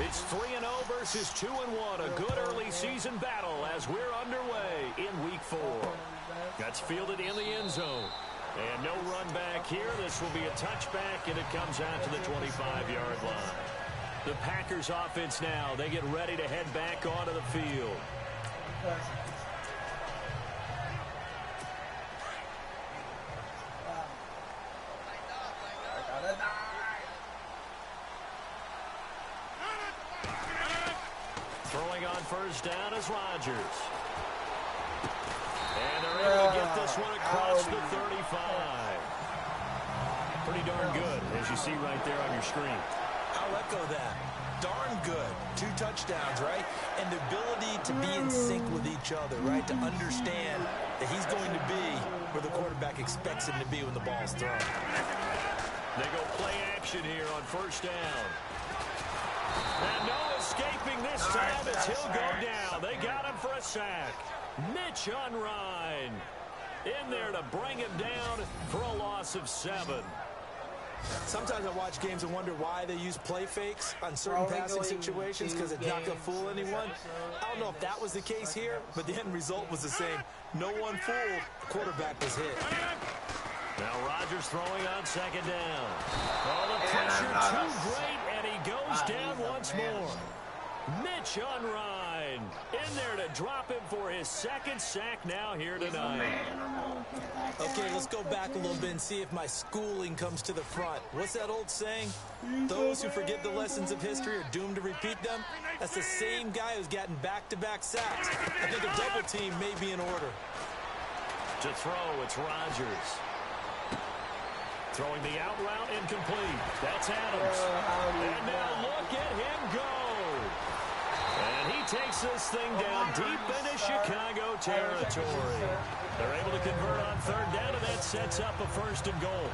It's 3-0 versus 2-1. A good early season battle as we're underway in Week 4. That's fielded in the end zone. And no run back here. This will be a touchback, and it comes out to the 25-yard line. The Packers offense now. They get ready to head back onto the field. Throwing on first down is Rodgers. And they're able to get this one across the 35. Pretty darn good, as you see right there on your screen. I'll echo that. Darn good. 2 touchdowns, right? And the ability to be in sync with each other, right? To understand that he's going to be where the quarterback expects him to be when the ball's thrown. They go play action here on first down. And no escaping this time as he'll go down. They got him for a sack. Mitch Unrein in there to bring him down for a loss of 7. Sometimes I watch games and wonder why they use play fakes on certain passing situations because it's not going to fool anyone. I don't know if that was the case here, but the end result was the same. No one fooled. The quarterback was hit. Now Rodgers throwing on second down. Oh, the pressure too great, and he goes down once more. Mitch Unrein in there to drop him for his 2nd sack now here tonight. Okay, let's go back a little bit and see if my schooling comes to the front. What's that old saying? Those who forget the lessons of history are doomed to repeat them. That's the same guy who's gotten back-to-back sacks. I think a double team may be in order. To throw, it's Rodgers. Throwing the out route incomplete. That's Adams. And now look at him go. And he takes this thing down deep into Chicago territory. They're able to convert on third down, and that sets up a 1st and goal.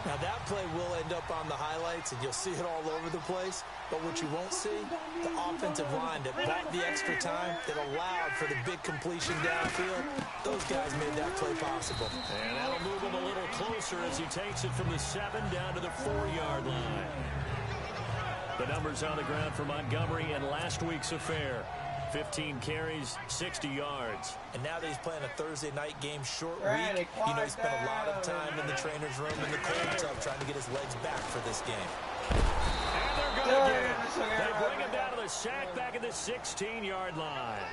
Now that play will end up on the highlights, and you'll see it all over the place. But what you won't see, the offensive line that bought the extra time, that allowed for the big completion downfield, those guys made that play possible. And that'll move him a little closer as he takes it from the 7 down to the 4-yard line. The numbers on the ground for Montgomery in last week's affair. 15 carries, 60 yards. And now that he's playing a Thursday night game short week, you know he spent a lot of time in the trainer's room in the cold tub trying to get his legs back for this game. And they're good again. They bring him down to the sack back at the 16-yard line.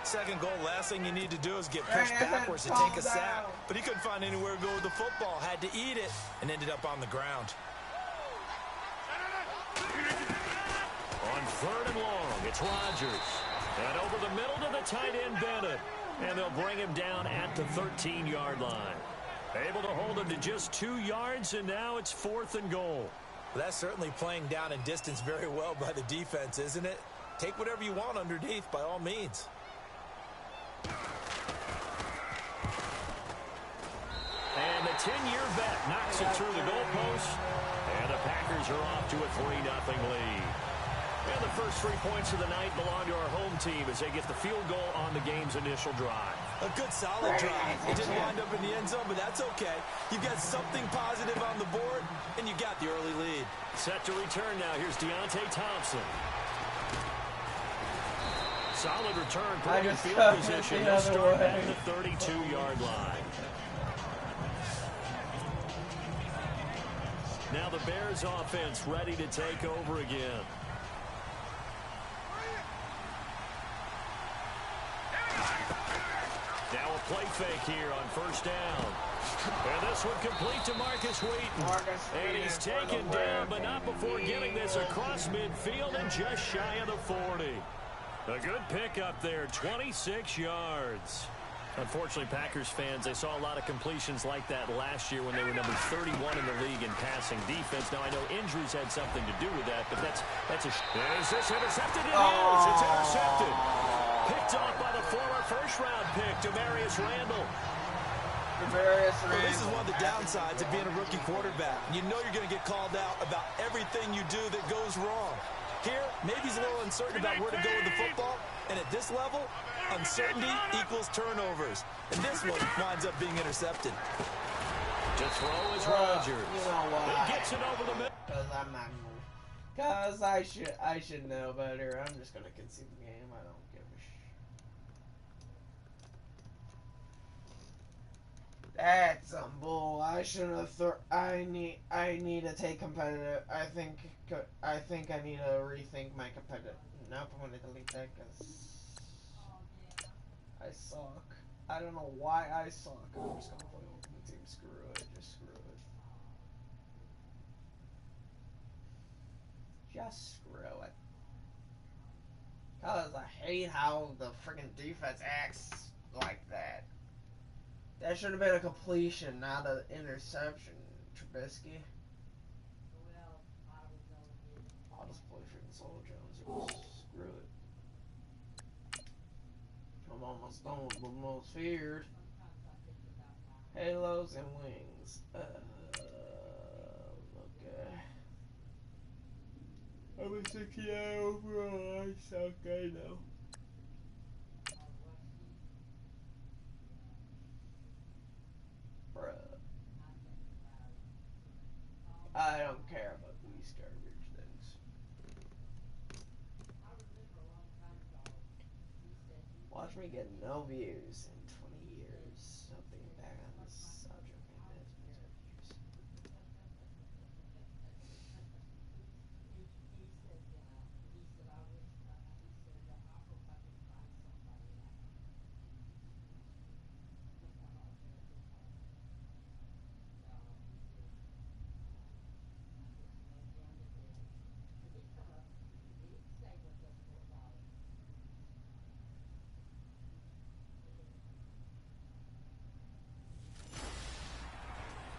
2nd goal, last thing you need to do is get pushed backwards to take a sack. But he couldn't find anywhere to go with the football, had to eat it, and ended up on the ground. On 3rd and long, it's Rodgers. And over the middle to the tight end, Bennett. And they'll bring him down at the 13-yard line. Able to hold him to just 2 yards, and now it's 4th and goal. Well, that's certainly playing down and distance very well by the defense, isn't it? Take whatever you want underneath, by all means. And the 10-year vet knocks it through the goalpost. And the Packers are off to a 3-0 lead. And the first 3 points of the night belong to our home team as they get the field goal on the game's initial drive. A good, solid drive. It didn't wind up in the end zone, but that's okay. You've got something positive on the board, and you got the early lead. Set to return now. Here's Deontay Thompson. Solid return, putting in field position. They'll start back at the 32-yard line. Now the Bears offense ready to take over again. Now a play fake here on first down. And this one complete to Marcus Wheaton. And he's taken down, but not before getting this across midfield and just shy of the 40. A good pickup there, 26 yards. Unfortunately, Packers fans, they saw a lot of completions like that last year when they were number 31 in the league in passing defense. Now, I know injuries had something to do with that, but that's a... Is this intercepted? It is. It's intercepted. Picked off by the former first-round pick, Demarius Randall. Well, this is one of the downsides of being a rookie quarterback. You know you're going to get called out about everything you do that goes wrong. Here, maybe he's a little uncertain about where to go with the football, and at this level, uncertainty equals turnovers. And this one winds up being intercepted. To throw is Rodgers. He gets it over the middle. Cause I should know better. I'm just gonna concede the game. I don't give a sh. That's some bull. I shouldn't have. I need to take competitive. I think I need to rethink my competitive. Nope, I'm gonna delete that because I suck. I don't know why I suck. I'm just gonna play Ultimate Team. Screw it. Just screw it. Just screw it. Cause I hate how the freaking defense acts like that. That should have been a completion, not an interception, Trubisky. I'll just play freaking Solo Jones. Screw it. I'm almost done with the most feared. Halos and wings. Okay. I'm a 60 overall. I suck, I know. Bruh. I don't care about these garbage things. Watch me get no views in 20 years. Something back on this subject.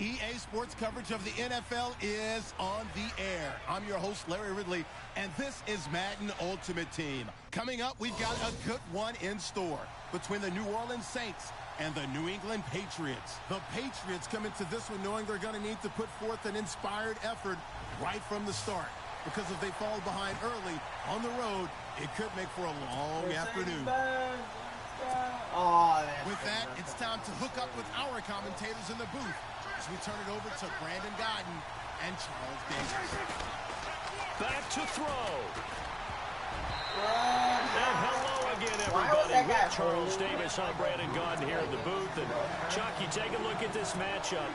EA Sports coverage of the NFL is on the air. I'm your host, Larry Ridley, and this is Madden Ultimate Team. Coming up, we've got a good one in store between the New Orleans Saints and the New England Patriots. The Patriots come into this one knowing they're going to need to put forth an inspired effort right from the start, because if they fall behind early on the road, it could make for a long afternoon. With that, it's time to hook up with our commentators in the booth as we turn it over to Brandon Godden and Charles Davis. Back to throw. And hello again, everybody. With Charles Davis, I'm Brandon Godden here in the booth. And Chuck, you take a look at this matchup.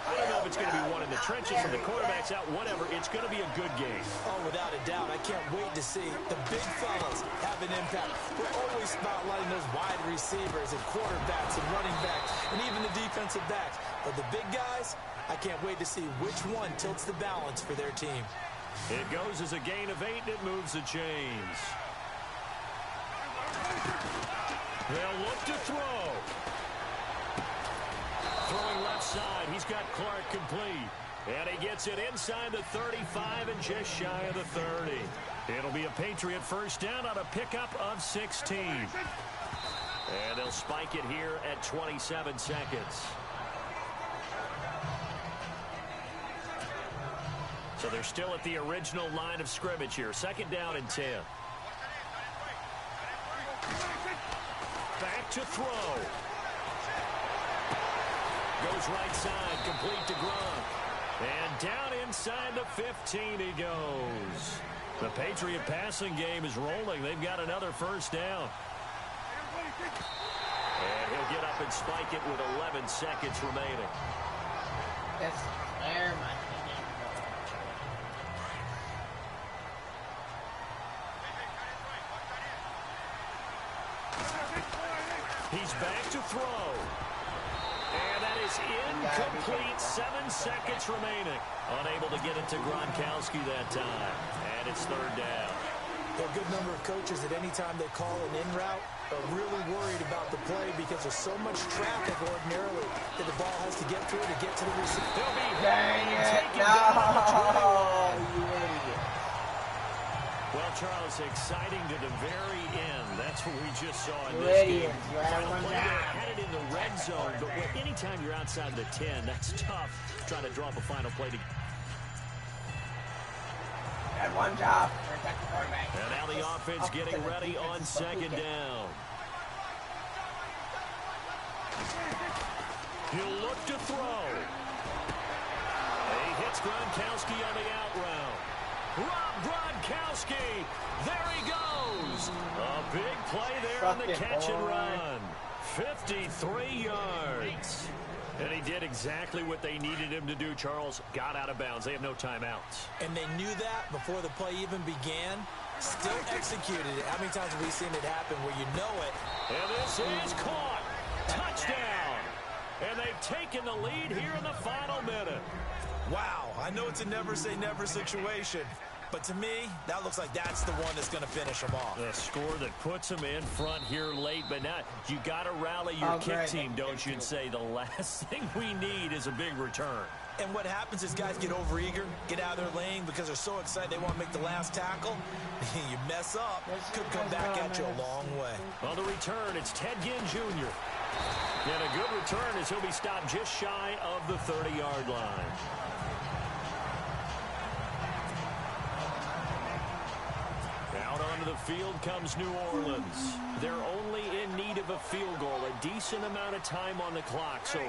I don't know if it's going to be one in the trenches from the quarterbacks out, whatever. It's going to be a good game. Oh, without a doubt. I can't wait to see the big fellas have an impact. We're always spotlighting those wide receivers and quarterbacks and running backs and even the defensive backs. But the big guys, I can't wait to see which one tilts the balance for their team. It goes as a gain of 8, and it moves the chains. They'll look to throw. Throwing left side, he's got Clark complete. And he gets it inside the 35 and just shy of the 30. It'll be a Patriot first down on a pickup of 16. And they'll spike it here at 27 seconds. So they're still at the original line of scrimmage here. Second down and 10. Back to throw. Goes right side, complete to Gronk. And down inside the 15 he goes. The Patriot passing game is rolling. They've got another first down. And he'll get up and spike it with 11 seconds remaining. That's there, my He's back to throw. And that is incomplete. 7 seconds remaining. Unable to get it to Gronkowski that time. And it's third down. A good number of coaches at any time they call an in route are really worried about the play because there's so much traffic ordinarily that the ball has to get through to get to the receiver. They'll be dang it. No, you idiot. Well, Charles, exciting to the very end. That's what we just saw in this game. Final play, they're headed in the red zone, but anytime you're outside the 10, that's tough trying to draw up a final play. Got one job. Protect the quarterback. And now the offense getting ready on second down. He'll look to throw. He hits Gronkowski on the out route. Gronkowski. There he goes. A big play there on the catch and run. 53 yards. And he did exactly what they needed him to do, Charles. Got out of bounds. They have no timeouts. And they knew that before the play even began. Still executed it. How many times have we seen it happen where you know it? And this is caught. Touchdown. And they've taken the lead here in the final minute. Wow, I know it's a never-say-never situation, but to me, that looks like that's the one that's going to finish them off. The score that puts them in front here late, but now you got to rally your kick team, don't you, and say the last thing we need is a big return. And what happens is guys get overeager, get out of their lane because they're so excited they want to make the last tackle. You mess up, could come back at you a long way. On the return, it's Ted Ginn Jr. And a good return as he'll be stopped just shy of the 30-yard line. Out onto the field comes New Orleans. They're only in need of a field goal, a decent amount of time on the clock. So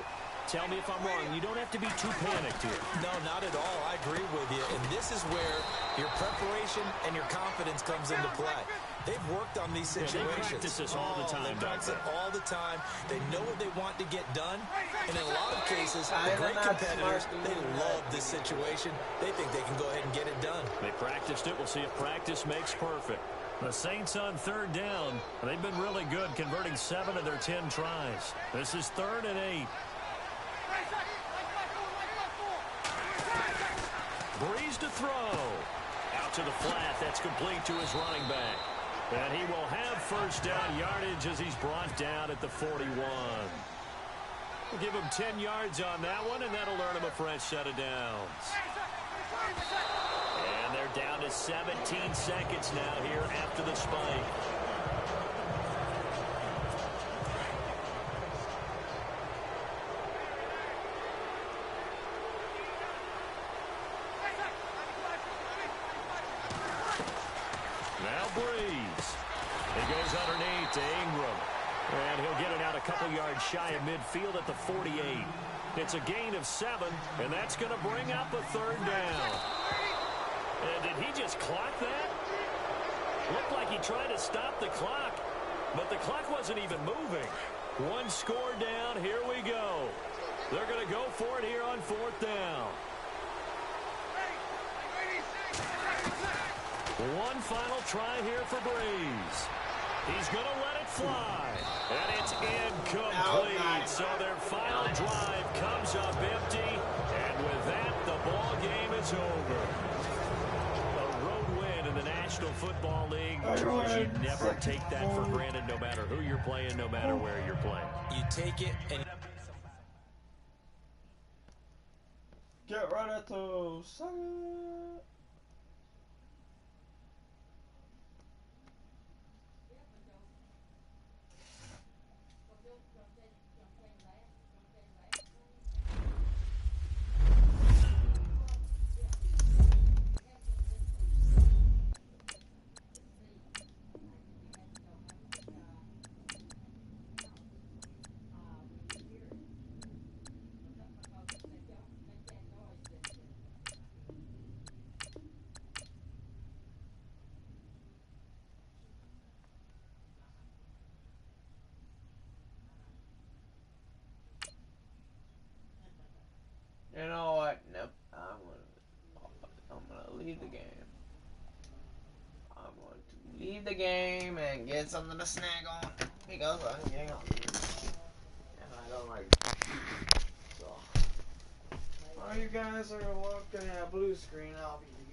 tell me if I'm wrong. You don't have to be too panicked here. No, not at all. I agree with you. And this is where your preparation and your confidence comes into play. They've worked on these situations. They practice this all the time. They practice it all the time. They know what they want to get done. And in a lot of cases, the great competitors, they love this situation. They think they can go ahead and get it done. They practiced it. We'll see if practice makes perfect. The Saints on third down. They've been really good, converting 7 of their 10 tries. This is 3rd and 8. Breeze to throw. Out to the flat. That's complete to his running back. And he will have first down yardage as he's brought down at the 41. We'll give him 10 yards on that one, and that'll earn him a fresh set of downs. And they're down to 17 seconds now here after the spike. Now Breeze. He goes underneath to Ingram. And he'll get it out a couple yards shy of midfield at the 48. It's a gain of 7, and that's going to bring up a 3rd down. And did he just clock that? Looked like he tried to stop the clock, but the clock wasn't even moving. One score down. Here we go. They're going to go for it here on 4th down. One final try here for Breeze. He's going to let it fly. And it's incomplete. So their final drive comes up empty. And with that, the ball game is over. A road win in the National Football League. You never take that for granted, no matter who you're playing, no matter where you're playing. You take it and... Get ready to suck it. You know what? Nope. I'm gonna leave the game. I'm going to leave the game and get something to snag on because I'm getting hungry. And I don't like it. So while you guys are looking at a blue screen, I'll be leaving.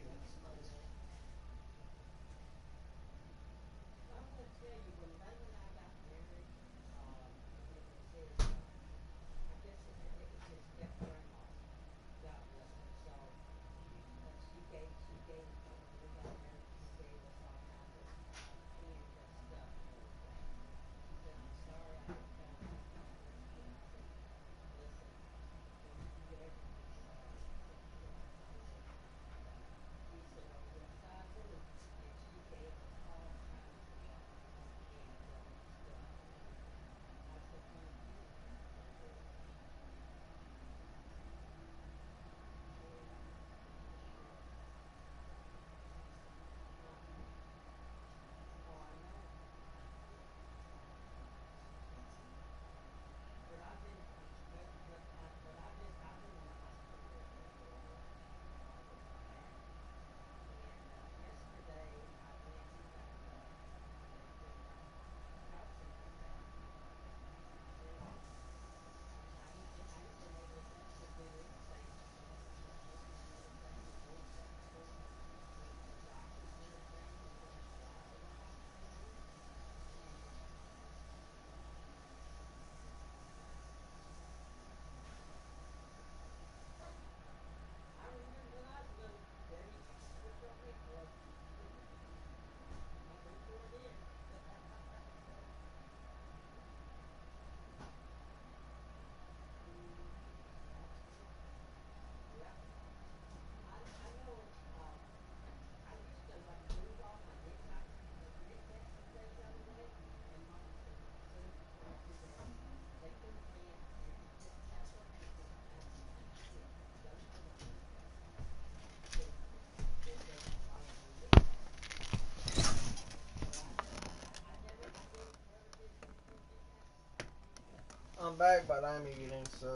I'm back, but I'm eating, so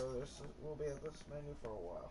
we'll be at this menu for a while.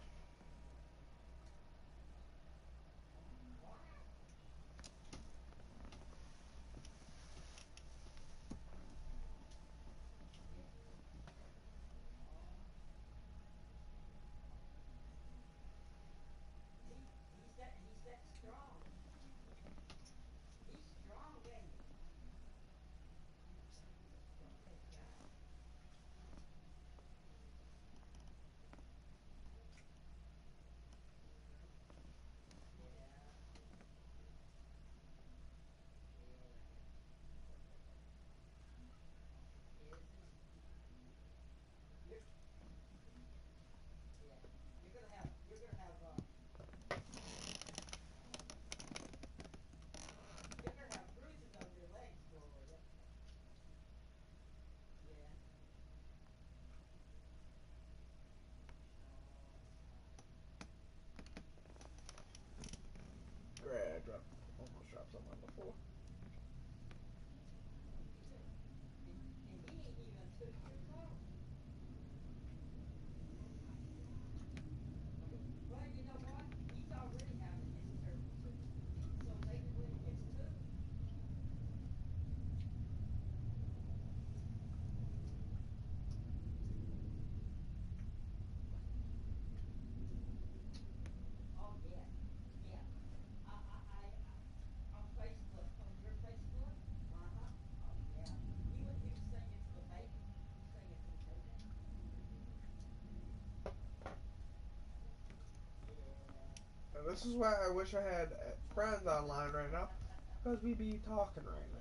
Great, almost dropped something on the floor. And this is why I wish I had friends online right now, because we be talking right now.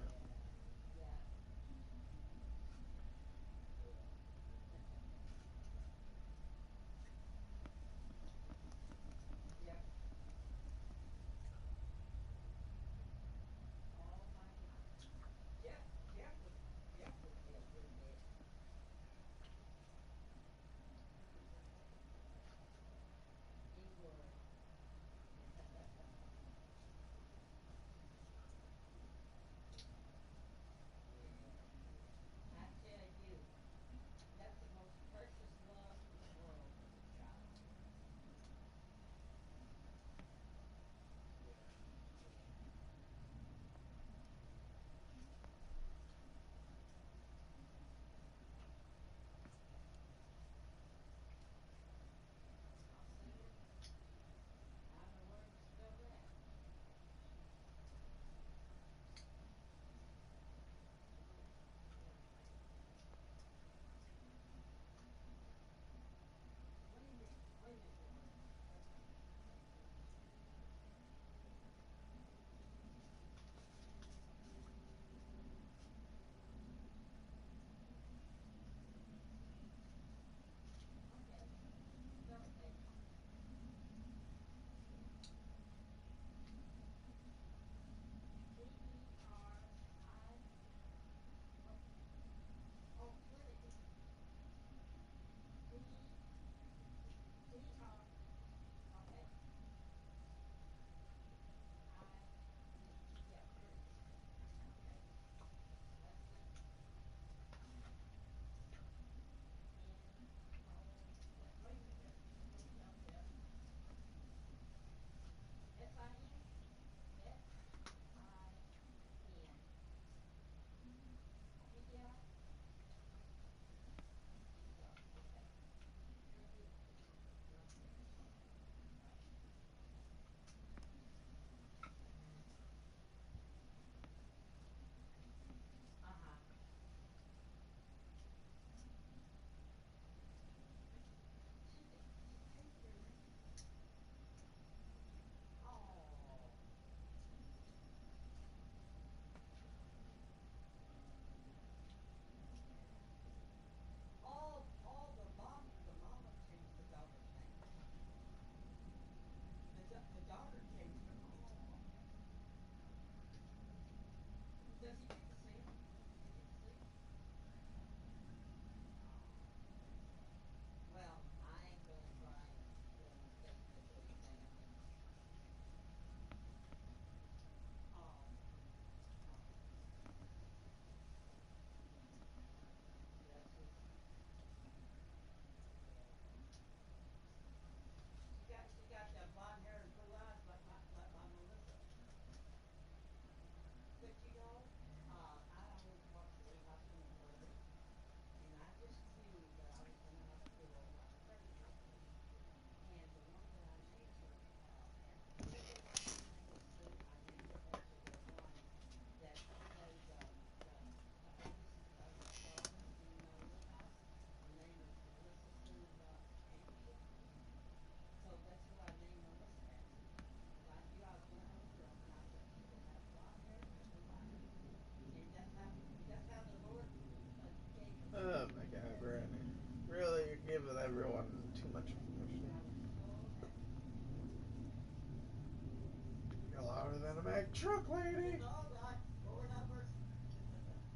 in the Mack truck, lady.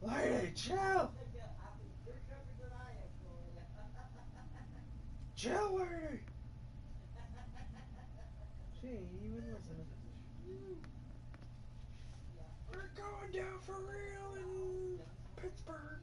Lady, chill. Chill, lady. She ain't even listening. We're going down for real in Pittsburgh.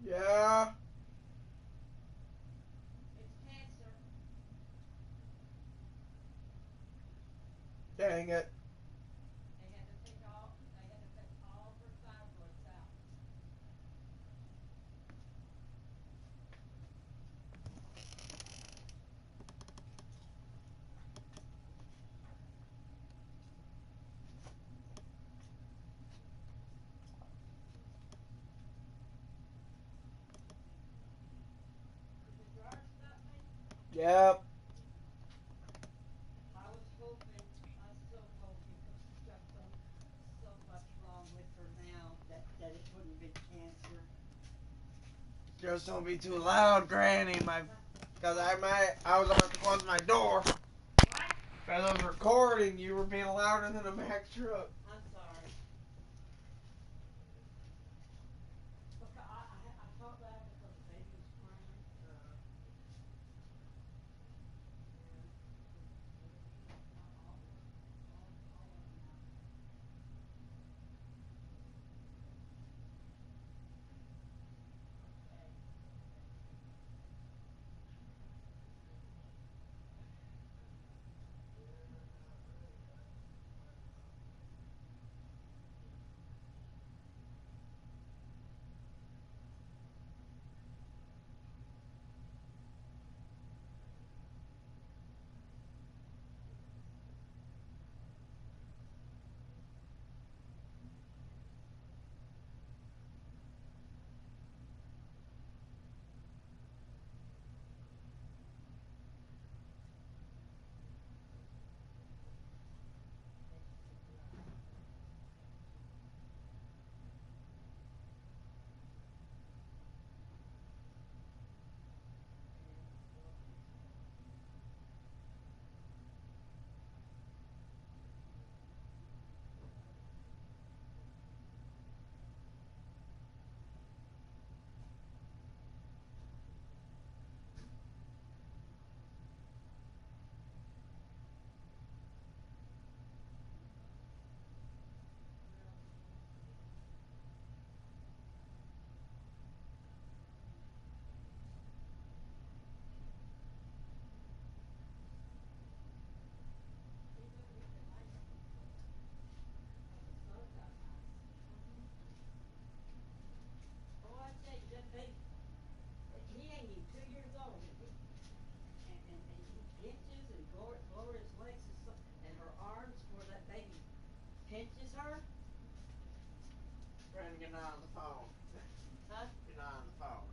Yeah. Dang it. Yep. Just don't be too loud, Granny. Because I was about to close my door. Because I was recording, you were being louder than a Mack truck. I'm sorry. I talked loud because the baby was crying. you're not on the phone. Huh? You're not on the phone.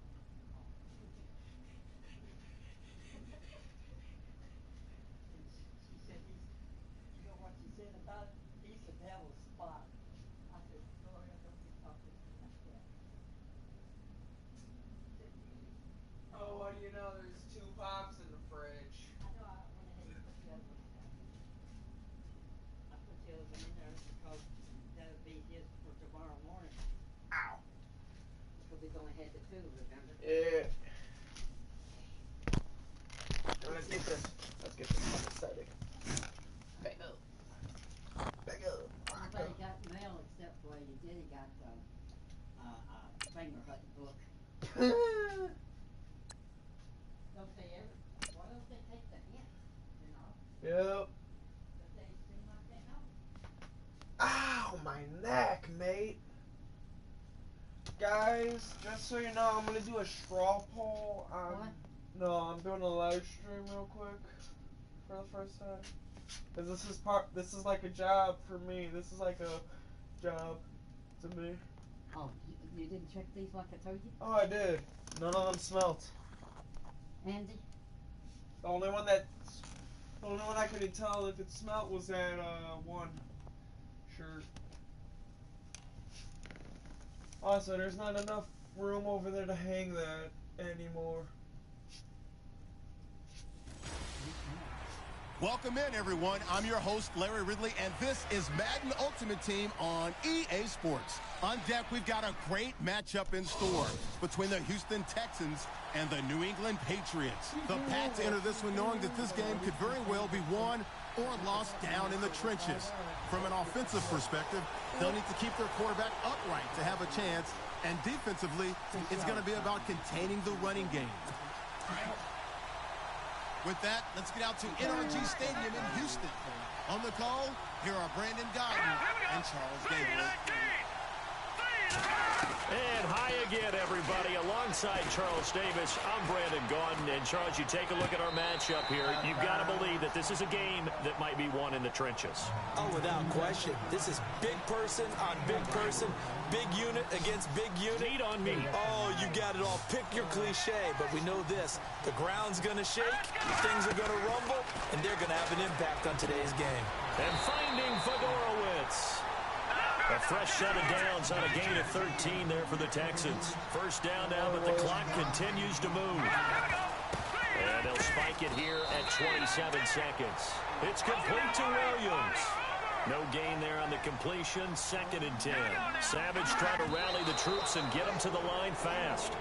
And she said you know what she said about it? He's the devil's spot. I said, Gloria, don't be talking to me like that. She said, really? Oh, what do you know? There's 2 pops in the fridge. I know I went ahead and put the other ones down. I put the other one in there because that'll be his for tomorrow morning. Ow. Because we've only had the 2, remember? Yeah. Let's get this. Let's get this one setting. Bang up. Bang up. Nobody got mail except for your daddy got finger hunting book. Don't they ever? Why don't they take the hint? You know? Yep. But they seem like they know. Ow, my neck, mate. Guys, just so you know, I'm gonna do a straw poll on. What? No, I'm doing a live stream real quick for the first time. Cause this is like a job for me. This is like a job to me. Oh, you didn't check these like I told you? Oh, I did. None of them smelt. Andy? The only one I could tell if it smelt was that one shirt. Also, there's not enough room over there to hang that anymore. Welcome in, everyone. I'm your host, Larry Ridley, and this is Madden Ultimate Team on EA Sports. On deck, we've got a great matchup in store between the Houston Texans and the New England Patriots. The Pats enter this one knowing that this game could very well be won or lost down in the trenches. From an offensive perspective, they'll need to keep their quarterback upright to have a chance, and defensively, it's going to be about containing the running game. With that, let's get out to NRG Stadium in Houston. On the call, here are Brandon Godden and Charles Gable. And hi again, everybody. Alongside Charles Davis, I'm Brandon Gaudin. And Charles, you take a look at our matchup here. You've got to believe that this is a game that might be won in the trenches. Oh, without question. This is big person on big person, big unit against big unit. Meat on meat. Oh, you got it all. Pick your cliche, but we know this. The ground's going to shake, things are going to rumble, and they're going to have an impact on today's game. And finding Fedorowicz. A fresh set of downs on a gain of 13 there for the Texans. First down now, but the clock continues to move. And they'll spike it here at 27 seconds. It's complete to Williams. No gain there on the completion. 2nd and 10. Savage trying to rally the troops and get them to the line fast.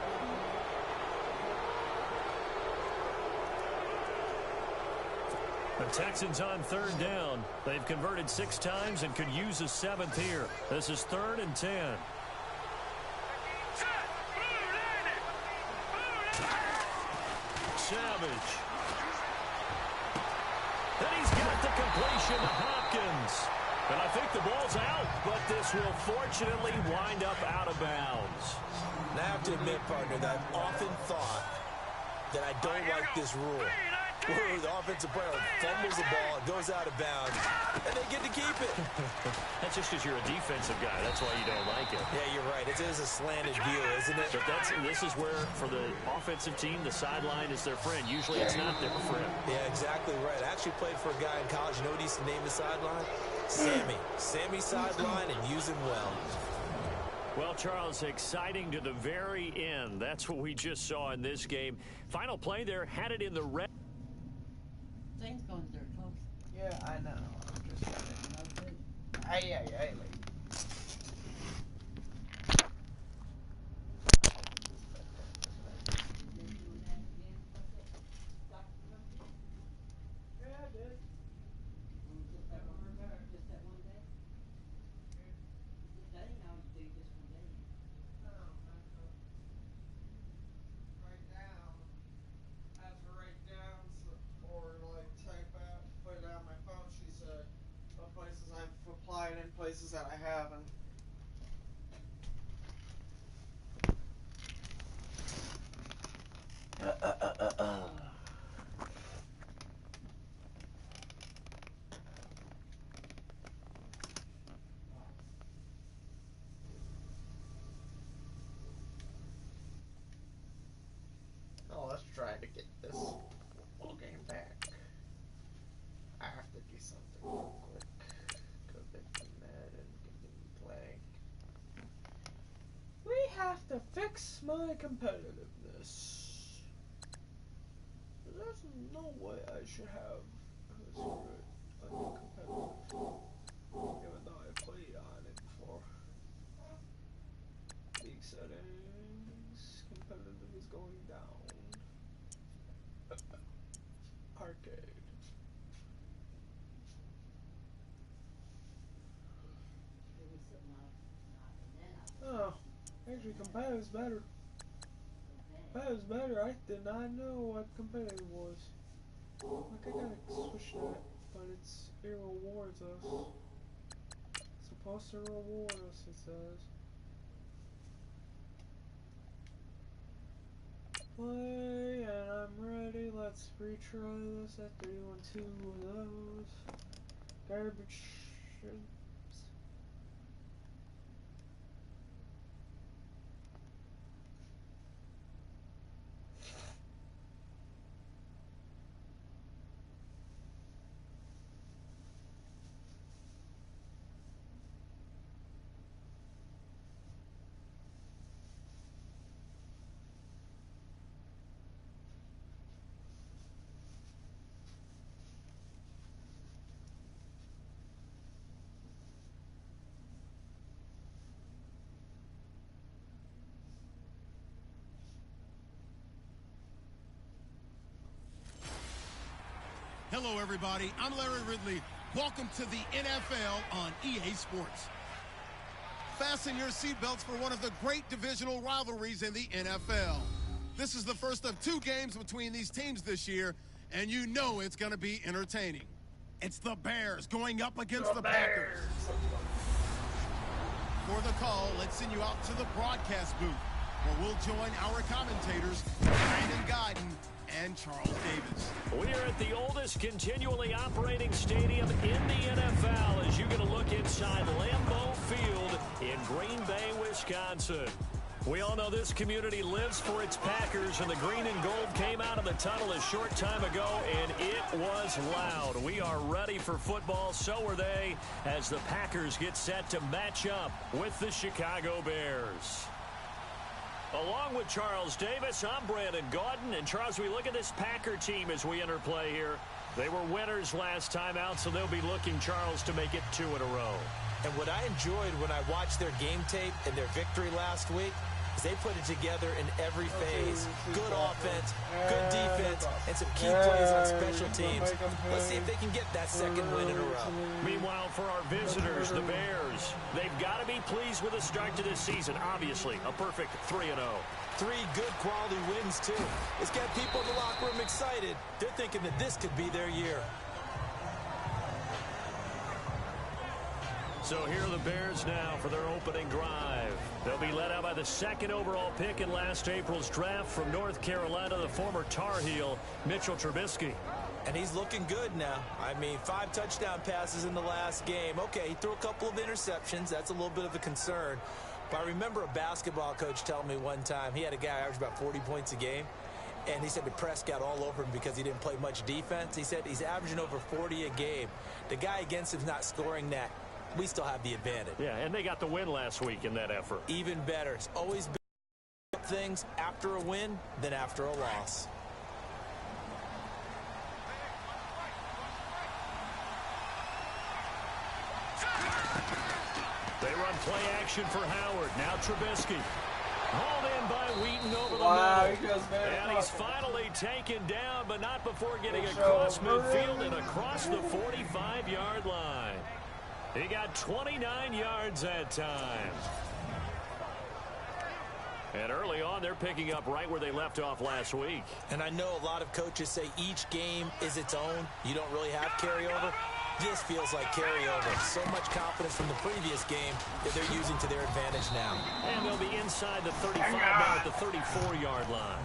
The Texans on 3rd down. They've converted 6 times and could use a 7th here. This is 3rd and 10. Savage. And he's got the completion to Hopkins. And I think the ball's out, but this will fortunately wind up out of bounds. And I have to admit, partner, that I've often thought that I don't like this rule. Where the offensive player fumbles the ball, it goes out of bounds, and they get to keep it. That's just because you're a defensive guy. That's why you don't like it. Yeah, you're right. It is a slanted view, isn't it? But this is where, for the offensive team, the sideline is their friend. Usually it's not their friend. Yeah, exactly right. I actually played for a guy in college. You know what he used to name the sideline? Sammy. Sammy sideline, and use him well. Well, Charles, exciting to the very end. That's what we just saw in this game. Final play there, had it in the red. Things going there, folks. Yeah, I know. I'm just kidding. Ay. Yeah, I did. Just that one day? That ain't how you do just one day. Write down. I have to write down or like type out, put it on my phone. She said what places I've applied and places that I haven't. max my competitiveness. There's no way I should have uncompetitive, even though I played on it before. League settings, competitive is going down. Arcade. Oh, actually competitive is better. Competitive is better. I did not know what competitive was. Like, I gotta switch that, but it rewards us. It's supposed to reward us, it says. Play, and I'm ready. Let's retry this after doing 2 of those. Garbage. Hello, everybody. I'm Larry Ridley. Welcome to the NFL on EA Sports. Fasten your seatbelts for one of the great divisional rivalries in the NFL. This is the first of 2 games between these teams this year, and you know it's going to be entertaining. It's the Bears going up against the Packers. For the call, let's send you out to the broadcast booth, where we'll join our commentators, Brandon Guyton and Charles Davis. We are at the oldest continually operating stadium in the NFL as you get a look inside Lambeau Field in Green Bay, Wisconsin. We all know this community lives for its Packers, and the green and gold came out of the tunnel a short time ago, and it was loud. We are ready for football, so are they, as the Packers get set to match up with the Chicago Bears. Along with Charles Davis, I'm Brandon Guyton. And Charles, we look at this Packer team as we enter play here. They were winners last time out, so they'll be looking, Charles, to make it 2 in a row. And what I enjoyed when I watched their game tape and their victory last week is they put it together in every phase. Good offense, good defense, and some key plays on special teams. Let's see if they can get that 2nd win in a row. Meanwhile, for our visitors, the Bears, they've got to be pleased with the start to this season. Obviously, a perfect 3-0. 3 good quality wins, too. It's got people in the locker room excited. They're thinking that this could be their year. So here are the Bears now for their opening drive. They'll be led out by the 2nd overall pick in last April's draft from North Carolina, the former Tar Heel, Mitchell Trubisky. And he's looking good now. I mean, 5 touchdown passes in the last game. Okay, he threw a couple of interceptions. That's a little bit of a concern. But I remember a basketball coach telling me one time, he had a guy average about 40 points a game. And he said the press got all over him because he didn't play much defense. He said he's averaging over 40 a game. The guy against him's not scoring that. We still have the advantage. Yeah, and they got the win last week in that effort. Even better. It's always been things after a win than after a loss. They run play action for Howard. Now Trubisky. Hauled in by Wheaton over the middle. And he's finally taken down, but not before getting across midfield and across the 45-yard line. He got 29 yards that time. And early on, they're picking up right where they left off last week. And I know a lot of coaches say each game is its own. You don't really have carryover. This feels like carryover. So much confidence from the previous game that they're using to their advantage now. And they'll be inside the 35, now at the 34-yard line.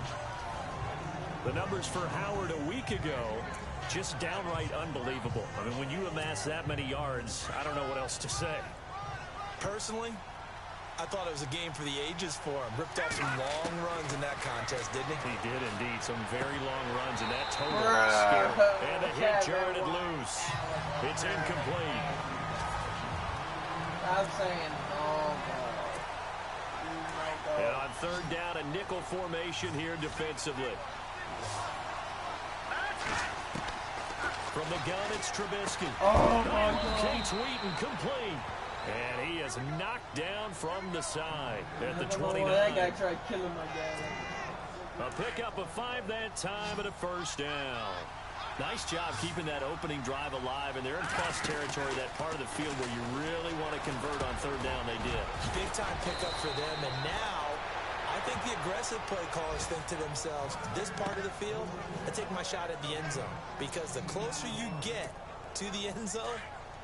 The numbers for Howard a week ago, just downright unbelievable. I mean, when you amass that many yards, I don't know what else to say. Personally, I thought it was a game for the ages for him. Ripped off some long runs in that contest, didn't he? He did indeed. Some very long runs, and that total was scary. And the hit jarred it loose. It's incomplete. I'm saying, oh, And on third down, a nickel formation here defensively. From the gun, it's Trubisky. Oh, my God. Kate's Wheaton complete. And he is knocked down from the side at the 29. That guy tried killing my dad. A pickup of 5 that time and a first down. Nice job keeping that opening drive alive, and they're in plus territory, that part of the field where you really want to convert on third down. They did. Big time pickup for them, and now I think the aggressive play callers think to themselves, this part of the field, I take my shot at the end zone, because the closer you get to the end zone,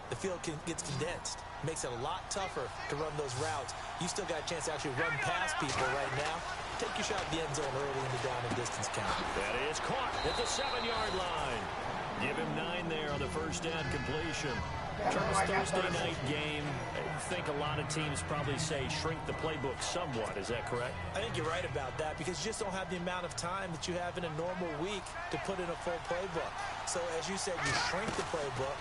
the field gets condensed. Makes it a lot tougher to run those routes. You still got a chance to actually run past people right now. Take your shot at the end zone early in the down and distance count. That is caught at the 7-yard line. Give him 9 there on the first down completion. Charles, Thursday night game, I think a lot of teams probably say shrink the playbook somewhat. Is that correct? I think you're right about that, because you just don't have the amount of time that you have in a normal week to put in a full playbook. So as you said, you shrink the playbook,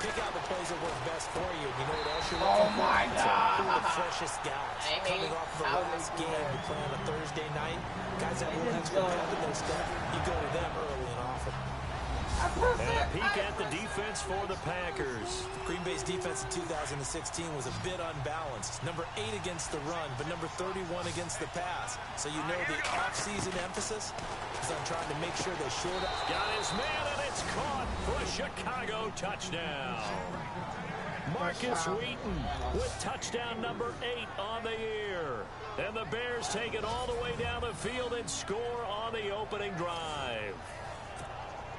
pick out the plays that work best for you. You know what else you're looking for? Oh, my God. Who are the freshest guys coming off the last game to play on a Thursday night? Guys that will have competitive stuff. You go to them early and often. And a peek at the defense for the Packers. Green Bay's defense in 2016 was a bit unbalanced. Number 8 against the run, but number 31 against the pass. So you know the off-season emphasis is on trying to make sure they short up. Got his man, and it's caught for a Chicago touchdown. Marcus Wheaton with touchdown number 8 on the year. And the Bears take it all the way down the field and score on the opening drive.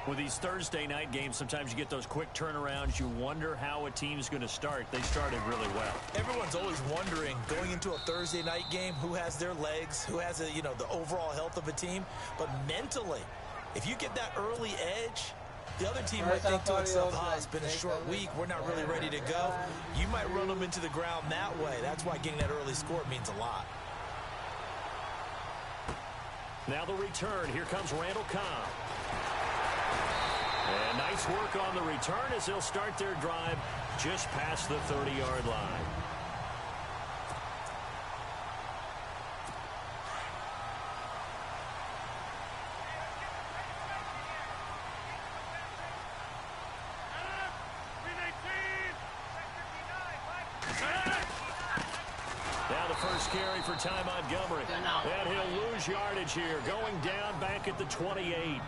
With these Thursday night games, sometimes you get those quick turnarounds. You wonder how a team's going to start. They started really well. Everyone's always wondering, going into a Thursday night game, who has their legs, who has the overall health of a team. But mentally, if you get that early edge, the other team might think to itself, it's been a short week, we're not really ready to go. You might run them into the ground that way. That's why getting that early score means a lot. Now the return. Here comes Randall Cobb. And nice work on the return as they'll start their drive just past the 30-yard line. Now the first carry for Ty Montgomery. And he'll lose yardage here, going down back at the 28.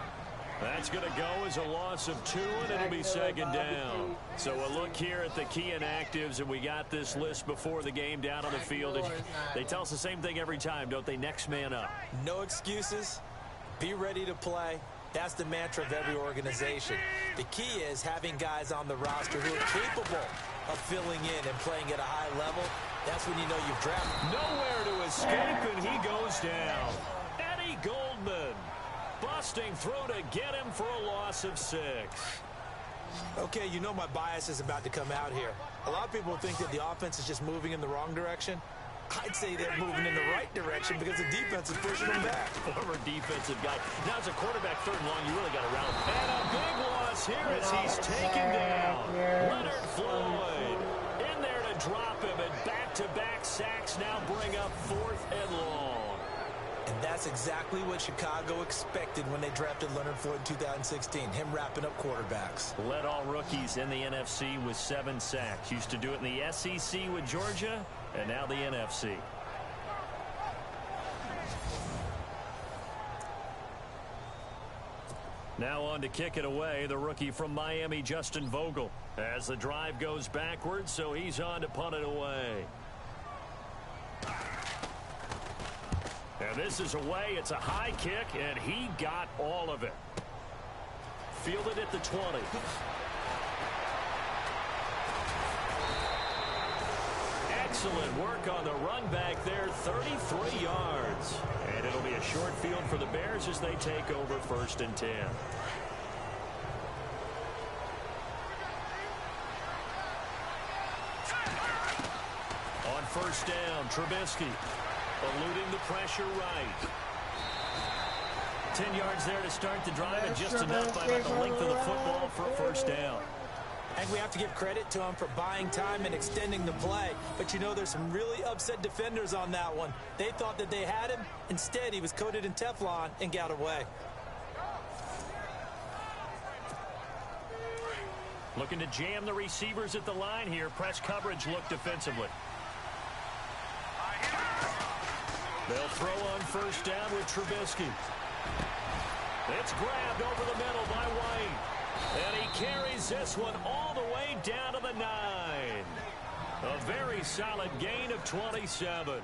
That's going to go as a loss of 2, and it'll be second down. So a look here at the key inactives, and we got this list before the game down on the field. And they tell us the same thing every time, don't they? Next man up. No excuses. Be ready to play. That's the mantra of every organization. The key is having guys on the roster who are capable of filling in and playing at a high level. That's when you know you've drafted. Nowhere to escape, and he goes down. Eddie Goldman busting through to get him for a loss of 6. Okay, you know my bias is about to come out here. A lot of people think that the offense is just moving in the wrong direction. I'd say they're moving in the right direction because the defense is pushing them back. Former defensive guy. Now it's a quarterback third and long. You really got to round. And a big loss here as he's taken down. Leonard Floyd in there to drop him, and back-to-back sacks now bring up 4th and long. And that's exactly what Chicago expected when they drafted Leonard Floyd in 2016, him wrapping up quarterbacks. Led all rookies in the NFC with 7 sacks. Used to do it in the SEC with Georgia, and now the NFC. Now on to kick it away, the rookie from Miami, Justin Vogel. As the drive goes backwards, so he's on to punt it away. And this is away. It's a high kick, and he got all of it. Fielded at the 20. Excellent work on the run back there, 33 yards. And it'll be a short field for the Bears as they take over 1st and 10. On 1st down, Trubisky. Eluding the pressure right. 10 yards there to start the drive, and just enough by about the length of the football for a 1st down. I think we have to give credit to him for buying time and extending the play. But, you know, there's some really upset defenders on that one. They thought that they had him. Instead, he was coated in Teflon and got away. Looking to jam the receivers at the line here. Press coverage look defensively. They'll throw on first down with Trubisky. It's grabbed over the middle by White. And he carries this one all the way down to the 9. A very solid gain of 27.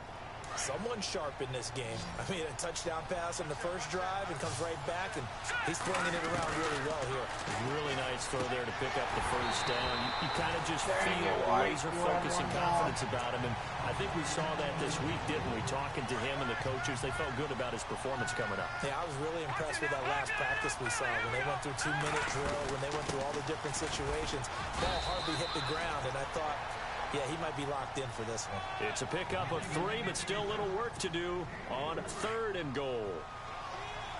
Someone sharp in this game. I mean, a touchdown pass on the first drive and comes right back, and he's flinging it around really well here. Really nice throw there to pick up the first down. You kind of just feel laser focus and confidence about him, and I think we saw that this week, didn't we? Talking to him and the coaches, they felt good about his performance coming up. Yeah, I was really impressed with that last practice we saw when they went through 2-minute drill, when they went through all the different situations. Ball hardly hit the ground, and I thought, yeah, he might be locked in for this one. It's a pickup of 3, but still a little work to do on 3rd and goal.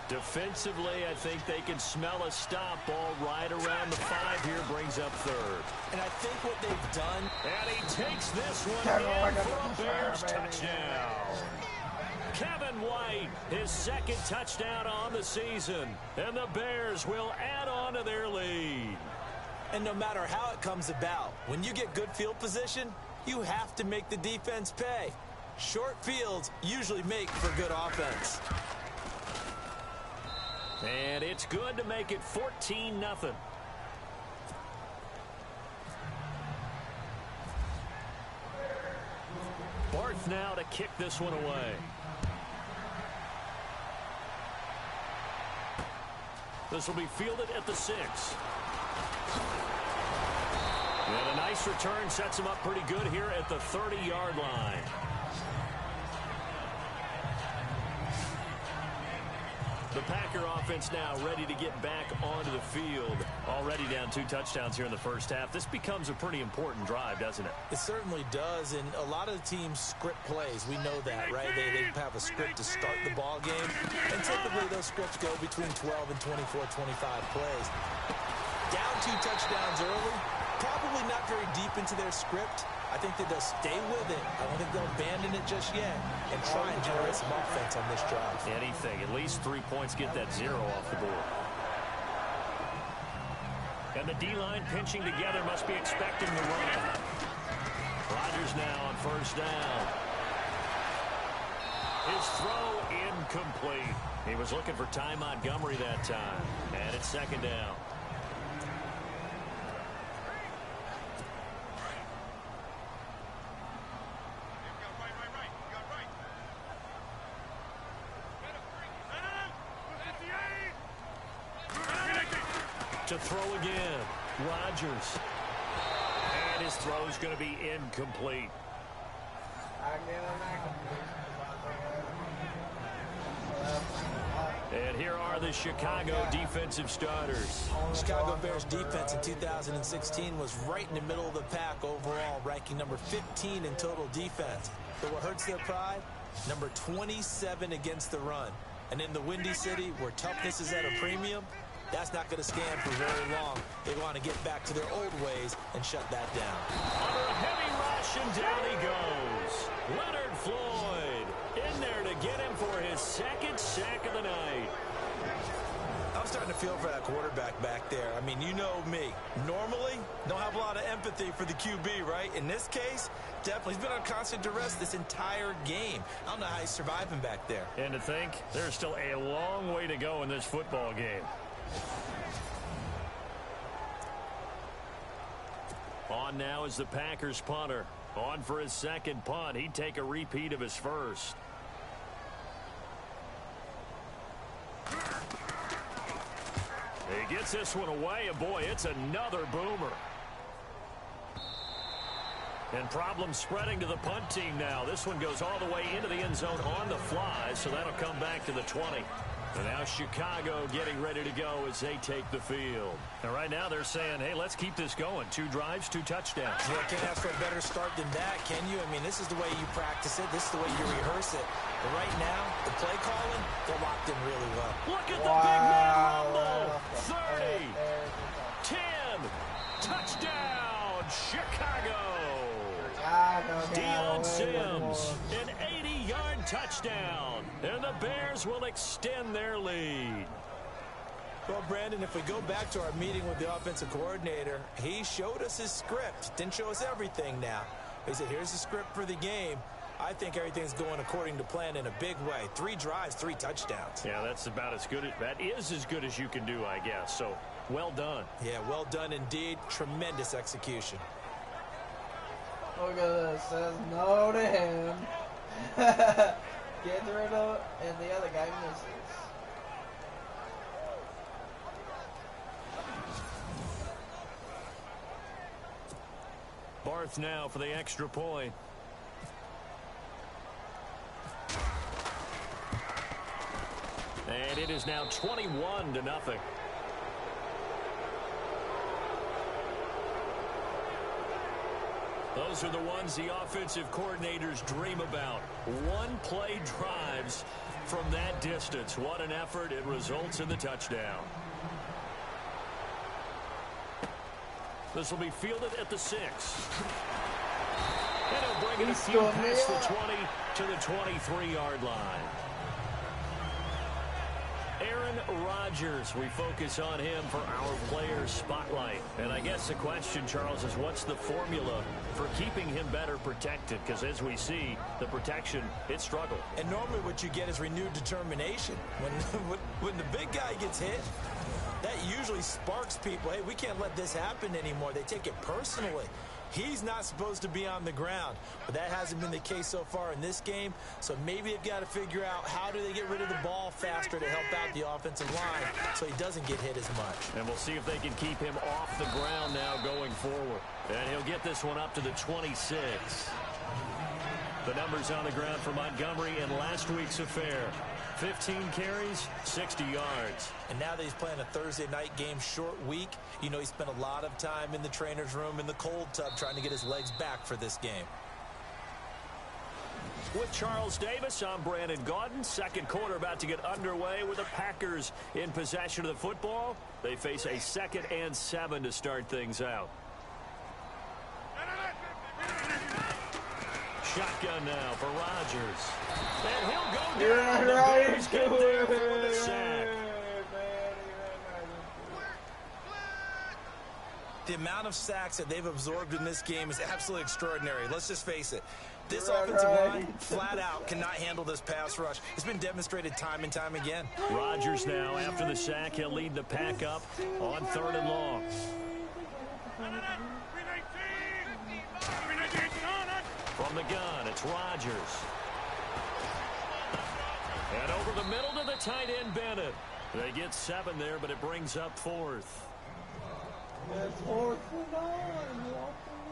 Defensively, I think they can smell a stop. Ball right around the 5 here, brings up 3rd. And I think what they've done... And he takes this one in for a Bears touchdown. Kevin White, his 2nd touchdown on the season. And the Bears will add on to their lead. And no matter how it comes about, when you get good field position, you have to make the defense pay. Short fields usually make for good offense. And it's good to make it 14-0. Barth now to kick this one away. This will be fielded at the 6. And a nice return sets him up pretty good here at the 30-yard line. The Packer offense now ready to get back onto the field. Already down 2 touchdowns here in the first half. This becomes a pretty important drive, doesn't it? It certainly does, and a lot of the teams script plays. We know that, right? They have a script to start the ball game, and typically those scripts go between 12 and 24, 25 plays. Down 2 touchdowns early, probably not very deep into their script. I think that they'll stay with it. I don't think they'll abandon it just yet and try and generate some offense on this drive. Anything. At least 3 points, get that 0 off the board. And the D-line pinching together, must be expecting the run. Rodgers now on first down. His throw incomplete. He was looking for Ty Montgomery that time. And it's 2nd down. To throw again, Rodgers. And his throw is going to be incomplete. And here are the Chicago defensive starters. Chicago Bears defense in 2016 was right in the middle of the pack overall, ranking number 15 in total defense. But what hurts their pride? Number 27 against the run. And in the Windy City, where toughness is at a premium, that's not going to stand for very long. They want to get back to their old ways and shut that down. Under a heavy rush, and down he goes. Leonard Floyd in there to get him for his 2nd sack of the night. I'm starting to feel for that quarterback back there. I mean, you know me. Normally, don't have a lot of empathy for the QB, right? In this case, definitely. He's been on constant duress this entire game. I don't know how he's surviving back there. And to think, there's still a long way to go in this football game. On now is the Packers punter. On for his 2nd punt. He'd take a repeat of his first. He gets this one away, and boy, it's another boomer. And problems spreading to the punt team now. This one goes all the way into the end zone on the fly, so that'll come back to the 20. And now Chicago getting ready to go as they take the field. And right now they're saying, hey, let's keep this going. 2 drives, 2 touchdowns. Yeah, can't ask for a better start than that, can you? I mean, this is the way you practice it. This is the way you rehearse it. But right now, the play calling, they're locked in really well. Look at the big man rumble. 30, 10, touchdown. Chicago. Chicago. Deion Sims, an 80-yard touchdown. And the Bears will extend their lead. Well, Brandon, if we go back to our meeting with the offensive coordinator, he showed us his script. Didn't show us everything now. He said, here's the script for the game. I think everything's going according to plan in a big way. 3 drives, 3 touchdowns. Yeah, that's about as good. That is as good as you can do, I guess. So, well done. Yeah, well done indeed. Tremendous execution. Look at this. Says no to him. Gets rid of, and the other guy misses. Barth now for the extra point. And it is now 21-0. Those are the ones the offensive coordinators dream about. One-play drives from that distance. What an effort. It results in the touchdown. This will be fielded at the 6. And he'll bring it a few past the 20 to the 23-yard line. Aaron Rodgers, we focus on him for our Players Spotlight. And I guess the question, Charles, is what's the formula for keeping him better protected? Because as we see, the protection, it struggled. And normally what you get is renewed determination. When the big guy gets hit, that usually sparks people. Hey, we can't let this happen anymore. They take it personally. He's not supposed to be on the ground, but that hasn't been the case so far in this game. So maybe they've got to figure out how do they get rid of the ball faster to help out the offensive line so he doesn't get hit as much. And we'll see if they can keep him off the ground now going forward. And he'll get this one up to the 26. The numbers on the ground for Montgomery in last week's affair. 15 carries, 60 yards. And now that he's playing a Thursday night game, short week, you know he spent a lot of time in the trainer's room in the cold tub trying to get his legs back for this game. With Charles Davis, I'm Brandon Gaudin. Second quarter about to get underway with the Packers in possession of the football. They face a 2nd and 7 to start things out. Shotgun now for Rodgers. And he'll go down. The Bears get there for the sack. The amount of sacks that they've absorbed in this game is absolutely extraordinary. Let's just face it. This offensive line, flat out, cannot handle this pass rush. It's been demonstrated time and time again. Rodgers now, after the sack, he'll lead the pack up on 3rd and long. From the gun, it's Rodgers. And over the middle to the tight end, Bennett. They get 7 there, but it brings up 4th. It's 4th and 9.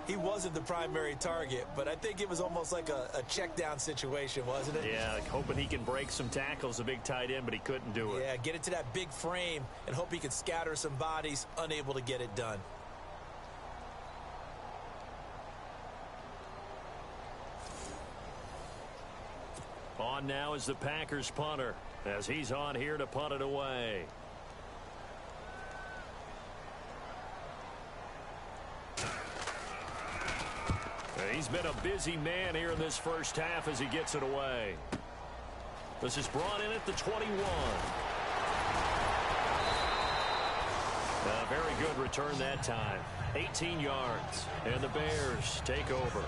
He wasn't the primary target, but I think it was almost like a check down situation, wasn't it? Yeah, like hoping he can break some tackles, a big tight end, but he couldn't do it. Yeah, get it to that big frame and hope he could scatter some bodies, unable to get it done. On now is the Packers punter, as he's on here to punt it away. He's been a busy man here in this first half as he gets it away. This is brought in at the 21. A very good return that time. 18 yards. And the Bears take over.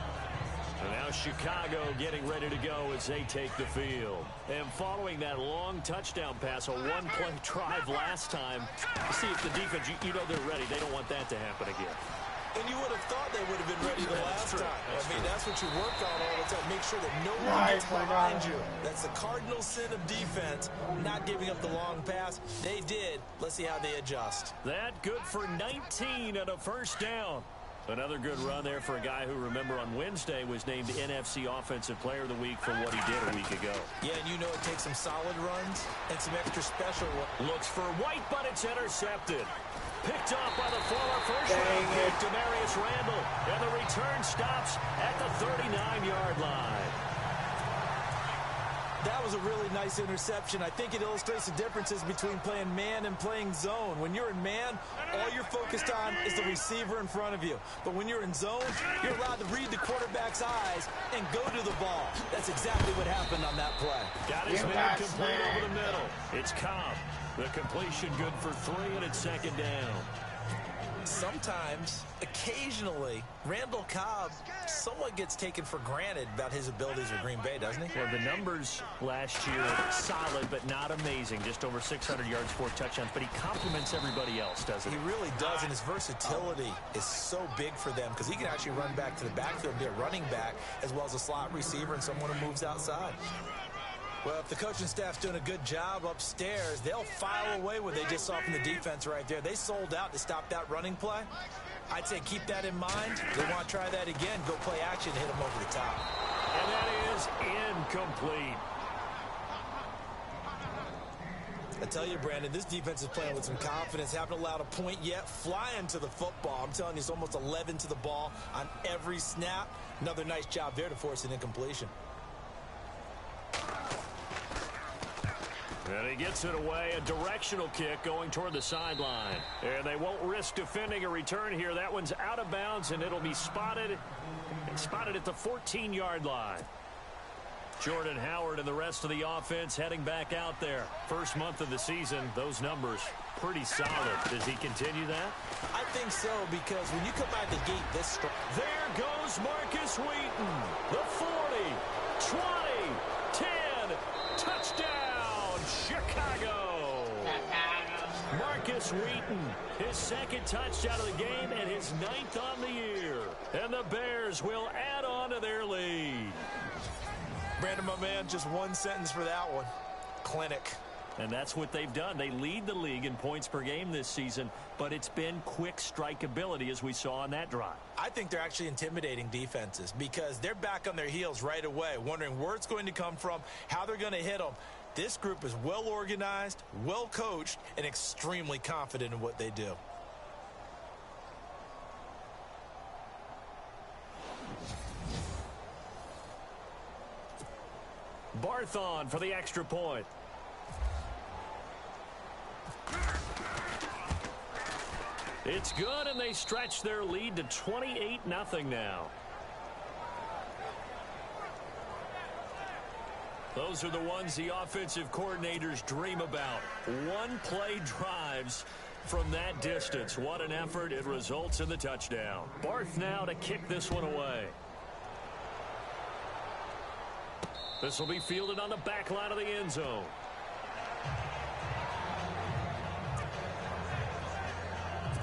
And now Chicago getting ready to go as they take the field. And following that long touchdown pass, a one-play drive last time, see if the defense, you know they're ready. They don't want that to happen again. And you would have thought they would have been ready the last time. I mean, that's what you work on all the time. Make sure that no one gets behind you. That's the cardinal sin of defense, not giving up the long pass. They did. Let's see how they adjust. That good for 19 and a first down. Another good run there for a guy who, remember, on Wednesday was named NFC Offensive Player of the Week for what he did a week ago. Yeah, and you know it takes some solid runs and some extra special ones. Looks for White, but it's intercepted. Picked off by the former first-round pick, Demarius Randall. And the return stops at the 39-yard line. That was a really nice interception. I think it illustrates the differences between playing man and playing zone. When you're in man, all you're focused on is the receiver in front of you. But when you're in zone, you're allowed to read the quarterback's eyes and go to the ball. That's exactly what happened on that play. Got his man complete over the middle. It's Cobb. The completion good for 3, and it's 2nd down. Sometimes, occasionally, Randall Cobb somewhat gets taken for granted about his abilities with Green Bay, doesn't he? Well, the numbers last year, solid but not amazing. Just over 600 yards, 4 touchdowns. But he complements everybody else, doesn't he? He really does, and his versatility is so big for them because he can actually run back to the backfield and be a running back as well as a slot receiver and someone who moves outside. Well, if the coaching staff's doing a good job upstairs, they'll file away what they just saw from the defense right there. They sold out to stop that running play. I'd say keep that in mind. They want to try that again. Go play action, hit them over the top. And that is incomplete. I tell you, Brandon, this defense is playing with some confidence. Haven't allowed a point yet. Flying to the football. I'm telling you, it's almost 11 to the ball on every snap. Another nice job there to force an incompletion. And he gets it away, a directional kick going toward the sideline. And they won't risk defending a return here. That one's out of bounds, and it'll be spotted at the 14-yard line. Jordan Howard and the rest of the offense heading back out there. First month of the season, those numbers pretty solid. Does he continue that? I think so, because when you come out the gate this strong. There goes Marcus Wheaton. The 40, 20, 10, touchdown. Chicago. Marcus Wheaton, his 2nd touchdown of the game and his 9th on the year. And the Bears will add on to their lead. Brandon, my man, just one sentence for that one. Clinic. And that's what they've done. They lead the league in points per game this season, but it's been quick strike ability as we saw on that drive. I think they're actually intimidating defenses because they're back on their heels right away, wondering where it's going to come from, how they're going to hit them. This group is well organized, well coached, and extremely confident in what they do. Barthon for the extra point. It's good, and they stretch their lead to 28-0 now. Those are the ones the offensive coordinators dream about. One-play drives from that distance. What an effort. It results in the touchdown. Barth now to kick this one away. This will be fielded on the back line of the end zone.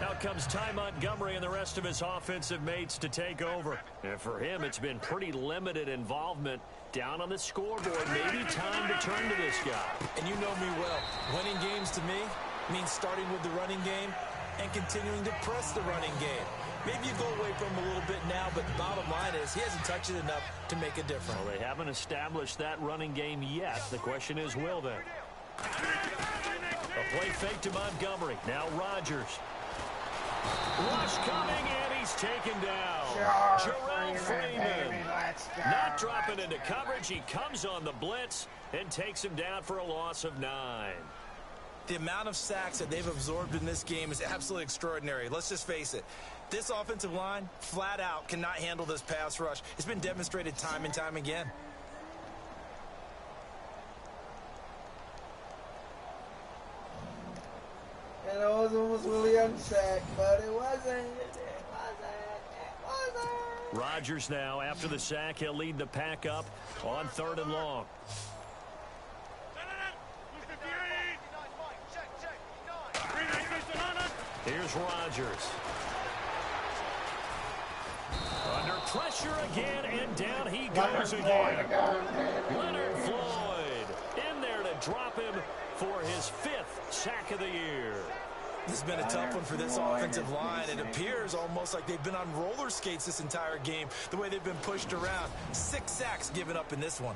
Out comes Ty Montgomery and the rest of his offensive mates to take over. And for him, it's been pretty limited involvement. Down on the scoreboard, maybe time to turn to this guy. And you know me well. Winning games to me means starting with the running game and continuing to press the running game. Maybe you go away from him a little bit now, but the bottom line is he hasn't touched it enough to make a difference. Well, they haven't established that running game yet. The question is, will they? A play fake to Montgomery. Now Rodgers. Rush coming, and he's taken down. Jarrell Freeman not dropping into coverage. He comes on the blitz and takes him down for a loss of 9. The amount of sacks that they've absorbed in this game is absolutely extraordinary. Let's just face it. This offensive line, flat out, cannot handle this pass rush. It's been demonstrated time and time again. And it was almost William sack, but it wasn't. Rodgers now, after the sack, he'll lead the pack up on 3rd and long. Here's Rodgers. Under pressure again, and down he goes again. Leonard Floyd in there to drop him for his 5th sack of the year. This has been a tough one for this offensive line. It appears almost like they've been on roller skates this entire game, the way they've been pushed around. 6 sacks given up in this one.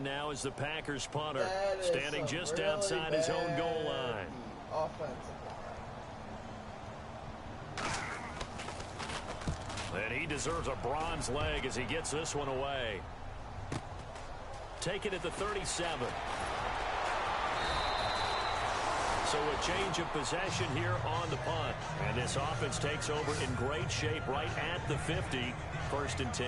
on now as the Packers punter, standing just outside his own goal line. Offensive line. And he deserves a bronze leg as he gets this one away. Take it at the 37. So a change of possession here on the punt. And this offense takes over in great shape right at the 50. 1st and 10.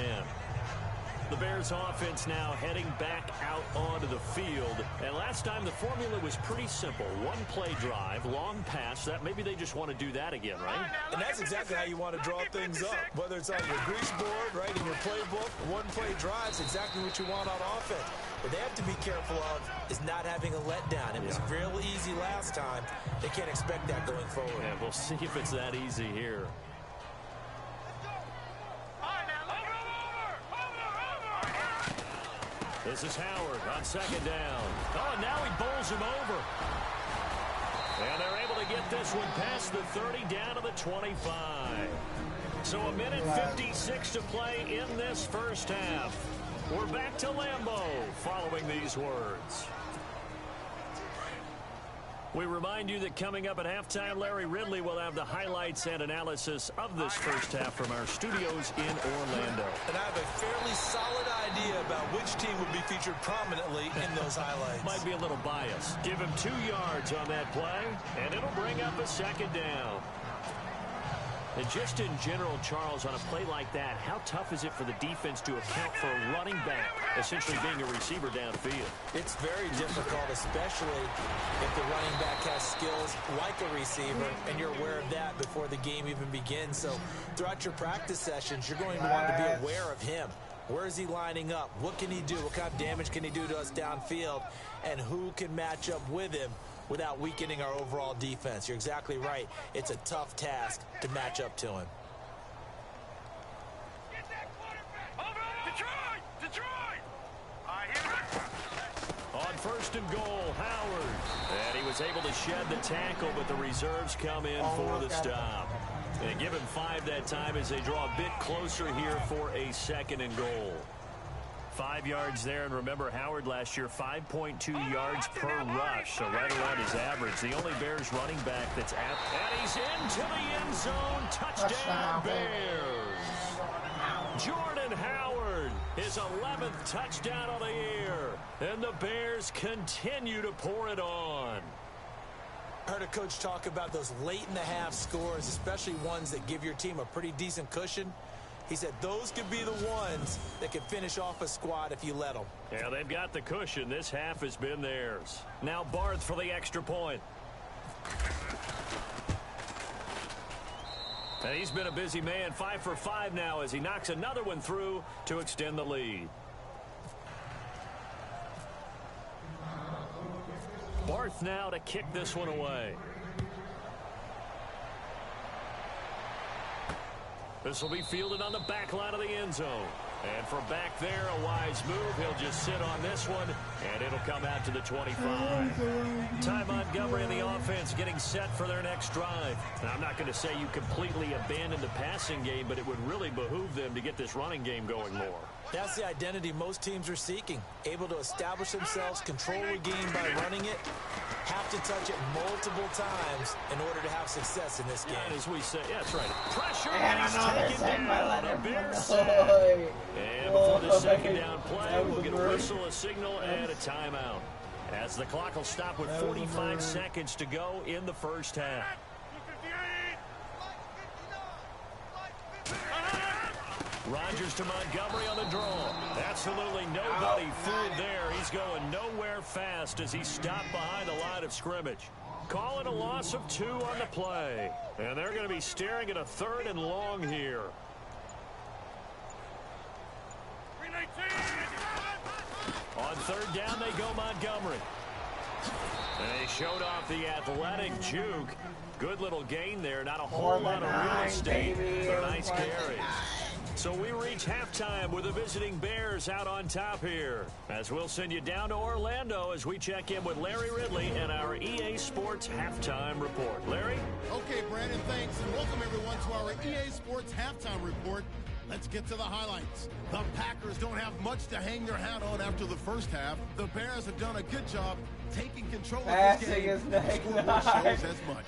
The Bears offense now heading back out onto the field. And last time the formula was pretty simple. One play drive, long pass. That maybe they just want to do that again, right? And that's exactly how you want to draw things up. Whether it's on your grease board, right, in your playbook, one play drive is exactly what you want on offense. What they have to be careful of is not having a letdown. It was real easy last time. They can't expect that going forward. Yeah, we'll see if it's that easy here. This is Howard on 2nd down. Oh, now he bowls him over. And they're able to get this one past the 30 down to the 25. So a minute 56 to play in this first half. We're back to Lambeau following these words. We remind you that coming up at halftime, Larry Ridley will have the highlights and analysis of this first half from our studios in Orlando. And I have a fairly solid idea about which team will be featured prominently in those highlights. Might be a little biased. Give him 2 yards on that play, and it'll bring up a 2nd down. And just in general, Charles, on a play like that, how tough is it for the defense to account for a running back essentially being a receiver downfield? It's very difficult, especially if the running back has skills like a receiver, and you're aware of that before the game even begins. So throughout your practice sessions, you're going to want to be aware of him. Where is he lining up? What can he do? What kind of damage can he do to us downfield? And who can match up with him without weakening our overall defense? You're exactly right. It's a tough task to match up to him. On 1st and goal, Howard. And he was able to shed the tackle, but the reserves come in for the stop. And give him 5 that time as they draw a bit closer here for a 2nd and goal. 5 yards there, and remember Howard last year 5.2 yards per rush, so right around his average. The only Bears running back that's at, and he's into the end zone. Touchdown Bears. Jordan Howard, his 11th touchdown of the year, and the Bears continue to pour it on. I heard a coach talk about those late in the half scores, especially ones that give your team a pretty decent cushion. He said those could be the ones that could finish off a squad if you let them. Yeah, they've got the cushion. This half has been theirs. Now Barth for the extra point. And he's been a busy man. 5 for 5 now as he knocks another one through to extend the lead. Barth now to kick this one away. This will be fielded on the back line of the end zone. And from back there, a wise move. He'll just sit on this one, and it'll come out to the 25. Ty Montgomery and the offense getting set for their next drive. Now, I'm not going to say you completely abandon the passing game, but it would really behoove them to get this running game going more. That's the identity most teams are seeking. Able to establish themselves, control the game by running it, have to touch it multiple times in order to have success in this game. And as we say, yeah, that's right. Pressure, And he's another taken sack by down. A Leonard Bears Floyd. sack. And before the 2nd down play, That was we'll get a a bird. whistle, a signal, and a timeout. As the clock will stop with 45 seconds to go in the first half. Rodgers to Montgomery on the draw. Absolutely nobody fooled there. He's going nowhere fast as he's stopped behind the line of scrimmage. Calling a loss of 2 on the play. And they're going to be staring at a 3rd and long here. On 3rd down they go Montgomery. And they showed off the athletic juke. Good little gain there. Not a whole lot of real estate. But nice carries. So we reach halftime with the visiting Bears out on top here. As we'll send you down to Orlando as we check in with Larry Ridley and our EA Sports Halftime Report. Larry? Okay, Brandon, thanks, and welcome everyone to our EA Sports Halftime Report. Let's get to the highlights. The Packers don't have much to hang their hat on after the first half. The Bears have done a good job taking control of this game. Is next. Shows as much.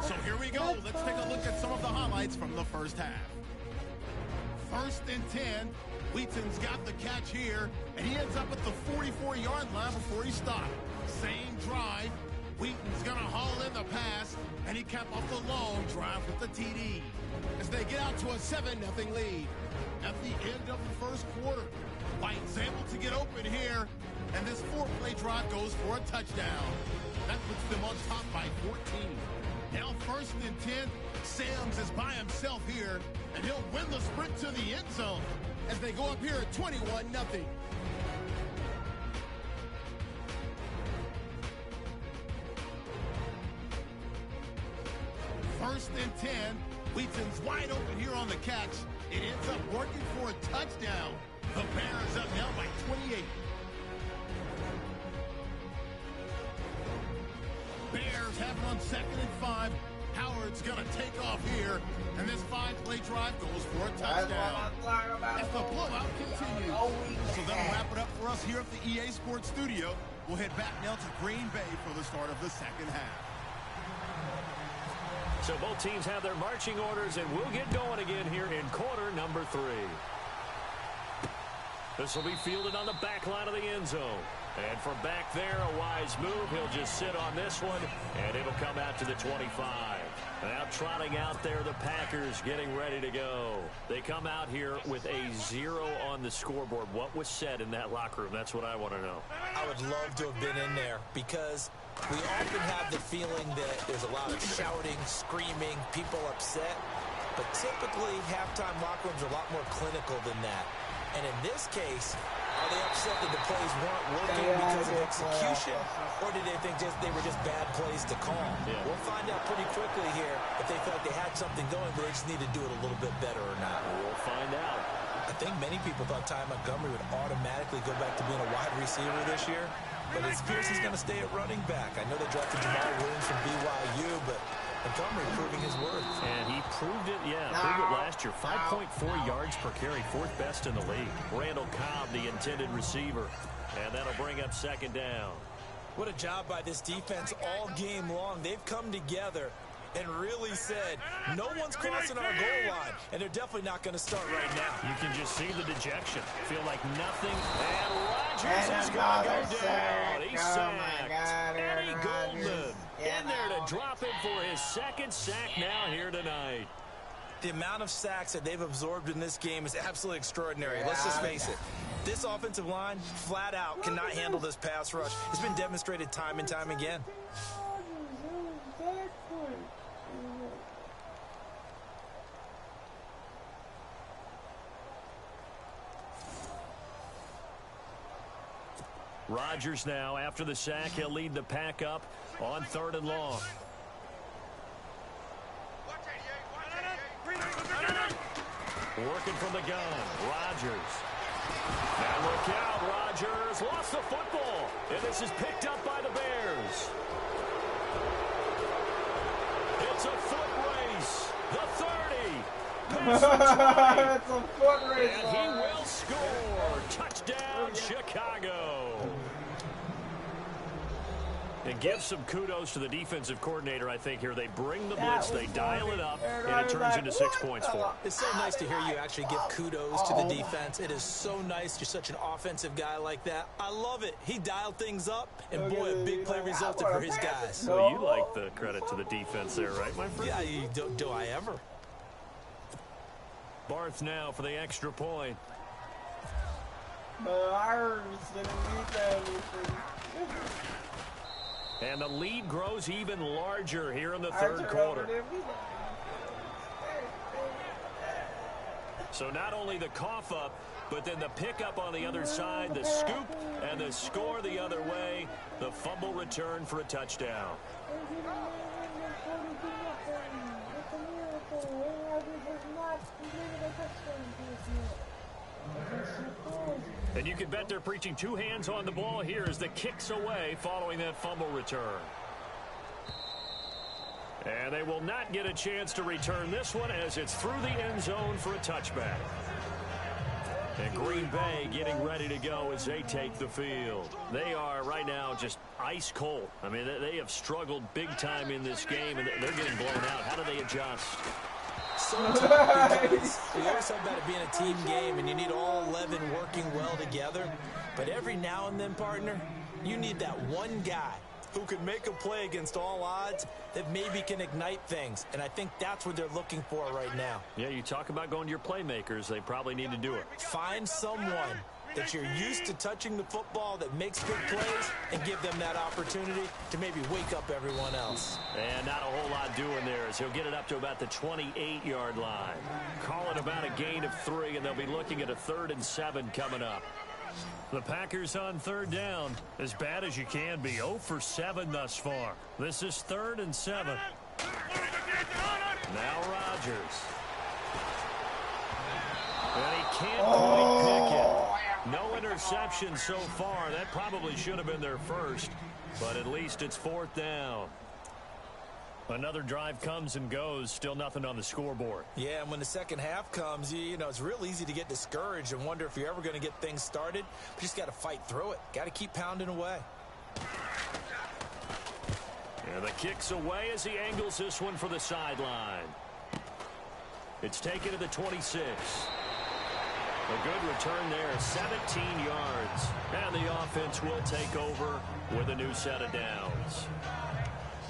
So here we go. Let's take a look at some of the highlights from the first half. 1st and 10. Wheaton's got the catch here, and he ends up at the 44-yard line before he stopped. Same drive. Wheaton's going to haul in the pass, and he capped off the long drive with the TD. As they get out to a 7-0 lead. At the end of the first quarter, White's able to get open here, and this 4-play drive goes for a touchdown. That puts them on top by 14. Now 1st and 10, Samms is by himself here, and he'll win the sprint to the end zone as they go up here at 21-0. 1st and 10. Wheaton's wide open here on the catch. It ends up working for a touchdown. The Bears up now by 28. Bears have it on 2nd and 5. Howard's going to take off here, and this 5-play drive goes for a touchdown. As the blowout continues. So that'll wrap it up for us here at the EA Sports Studio. We'll head back now to Green Bay for the start of the second half. So both teams have their marching orders, and we'll get going again here in quarter number 3. This will be fielded on the back line of the end zone. And from back there, a wise move. He'll just sit on this one, and it'll come out to the 25. Now trotting out there, the Packers getting ready to go. They come out here with a 0 on the scoreboard. What was said in that locker room? That's what I want to know. I would love to have been in there because we often have the feeling that there's a lot of shouting, screaming, people upset. But typically, halftime locker rooms are a lot more clinical than that. And in this case, are they upset that the plays weren't working because of execution? Or did they think they were just bad plays to call? Yeah. We'll find out pretty quickly here if they felt like they had something going, but they just need to do it a little bit better or not. We'll find out. I think many people thought Ty Montgomery would automatically go back to being a wide receiver this year. But it appears he's going to stay at running back. I know they drafted Jamal Williams from BYU, but Montgomery proving his worth. And he proved it, proved it last year. 5.4 yards per carry, 4th best in the league. Randall Cobb, the intended receiver. And that'll bring up 2nd down. What a job by this defense all game long. They've come together and really said, no one's crossing our goal line. And they're definitely not going to start right now. You can just see the dejection. Feel like nothing. And Rodgers is going to go down. He's sacked. Eddie Goldman in there to drop him for his 2nd sack now here tonight. The amount of sacks that they've absorbed in this game is absolutely extraordinary. Let's just face it. This offensive line, flat out, cannot handle this pass rush. It's been demonstrated time and time again. Rodgers now, after the sack, he'll lead the pack up on 3rd and long. Working from the gun, Rodgers. Now look out, Rodgers lost the football, and this is picked up by the Bears. It's a foot race, the 30. It's a foot race. And he will score. Touchdown, Chicago. And give some kudos to the defensive coordinator, I think, here. They bring the blitz, they dial it up, and it turns into 6 points for them. It's so nice to hear you actually give kudos to the defense. It is so nice. You're such an offensive guy like that. I love it. He dialed things up, and boy, a big play resulted for his guys. So you like the credit to the defense there, right, my friend? Yeah, do I ever? Barth now for the extra point. And the lead grows even larger here in the 3rd quarter. So not only the cough up, but then the pickup on the other side, the scoop, and the score the other way. The fumble return for a touchdown. And you can bet they're preaching 2 hands on the ball here as the kicks away following that fumble return. And they will not get a chance to return this one as it's through the end zone for a touchback. And Green Bay getting ready to go as they take the field. They are right now just ice cold. I mean, they have struggled big time in this game, and they're getting blown out. How do they adjust? So tough because you always talk about it being a team game, and you need all 11 working well together. But every now and then, partner, you need that one guy who can make a play against all odds that maybe can ignite things. And I think that's what they're looking for right now. Yeah, you talk about going to your playmakers. They probably need to do it. Find someone that you're used to touching the football that makes big plays and give them that opportunity to maybe wake up everyone else. And not a whole lot doing there as he'll get it up to about the 28-yard line. Call it about a gain of 3, and they'll be looking at a 3rd and 7 coming up. The Packers on 3rd down, as bad as you can be. 0 for 7 thus far. This is 3rd and 7. Now Rodgers. And he can't quite pick it. No interception so far. That probably should have been their first, but at least it's 4th down. Another drive comes and goes, still nothing on the scoreboard. Yeah, and when the second half comes, you know, it's real easy to get discouraged and wonder if you're ever going to get things started. But you just got to fight through it. Got to keep pounding away. And the kick's away as he angles this one for the sideline. It's taken to the 26. A good return there, 17 yards. And the offense will take over with a new set of downs.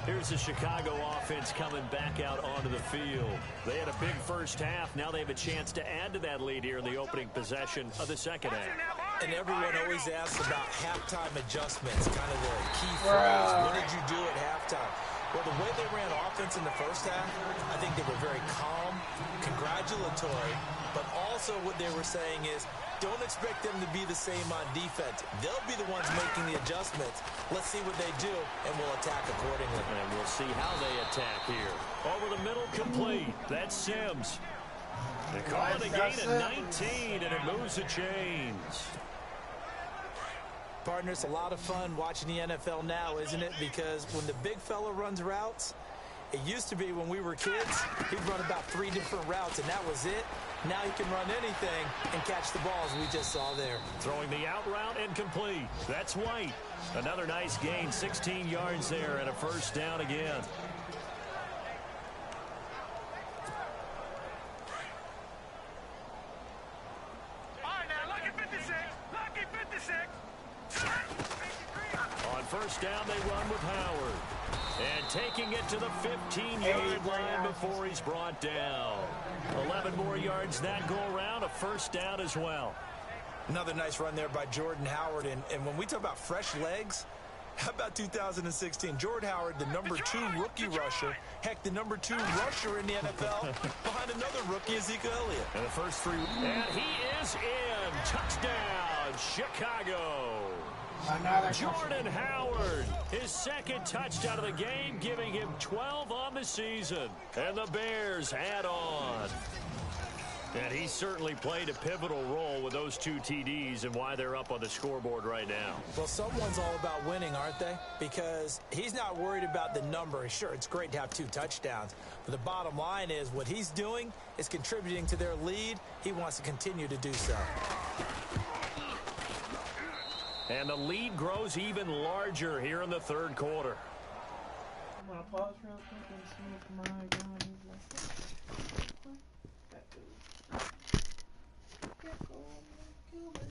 Here's the Chicago offense coming back out onto the field. They had a big first half. Now they have a chance to add to that lead here in the opening possession of the second half. And everyone always asks about halftime adjustments, kind of the key phrase. What did you do at halftime? Well, the way they ran offense in the first half, I think they were very calm, congratulatory, but also what they were saying is, don't expect them to be the same on defense. They'll be the ones making the adjustments. Let's see what they do, and we'll attack accordingly. And we'll see how they attack here. Over the middle, complete. That's Sims. They call it a gain of 19, and it moves the chains. Partner, it's a lot of fun watching the NFL now, isn't it? Because when the big fella runs routes, it used to be when we were kids, he'd run about 3 different routes, and that was it. Now he can run anything and catch the balls we just saw there. Throwing the out route and complete. That's White. Another nice gain, 16 yards there and a first down again. All right, now, lucky 56. Lucky 56. On first down, they run with Howard. And taking it to the 15-yard line before he's brought down. 11 more yards that go around, a first down as well. Another nice run there by Jordan Howard. And when we talk about fresh legs, how about 2016? Jordan Howard, the number 2 rookie rusher. Heck, the number 2 rusher in the NFL behind another rookie, Ezekiel Elliott. And the first 3. And he is in. Touchdown, Chicago. Jordan Howard, his second touchdown of the game, giving him 12 on the season. And the Bears add on. And he certainly played a pivotal role with those 2 TDs and why they're up on the scoreboard right now. Well, someone's all about winning, aren't they? Because he's not worried about the number. Sure, it's great to have 2 touchdowns. But the bottom line is what he's doing is contributing to their lead. He wants to continue to do so. And the lead grows even larger here in the third quarter. I'm gonna pause real quick and see if my gun is like that dude. Gecko, kill it.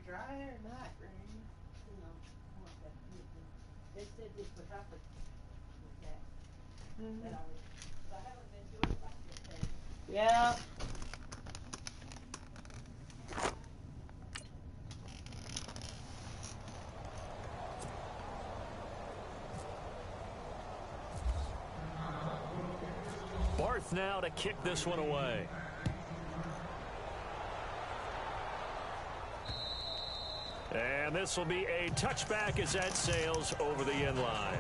dry or not, Ray? You know, I want that beautiful. They said this would happen with that. That I was, but I haven't been doing it like this thing. Yeah. Barth now to kick this one away. And this will be a touchback as that sails over the end line.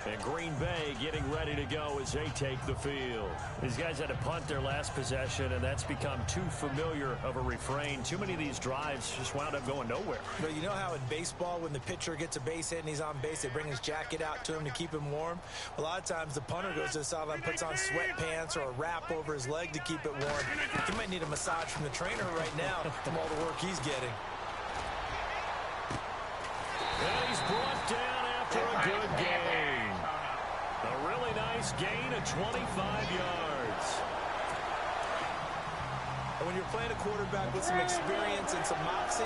And Green Bay getting ready to go as they take the field. These guys had to punt their last possession, and that's become too familiar of a refrain. Too many of these drives just wound up going nowhere. But you know how in baseball, when the pitcher gets a base hit and he's on base, they bring his jacket out to him to keep him warm? A lot of times the punter goes to the sideline, puts on sweatpants or a wrap over his leg to keep it warm. He might need a massage from the trainer right now from all the work he's getting. And he's brought down after a good gain. A really nice gain of 25 yards. And when you're playing a quarterback with some experience and some moxie,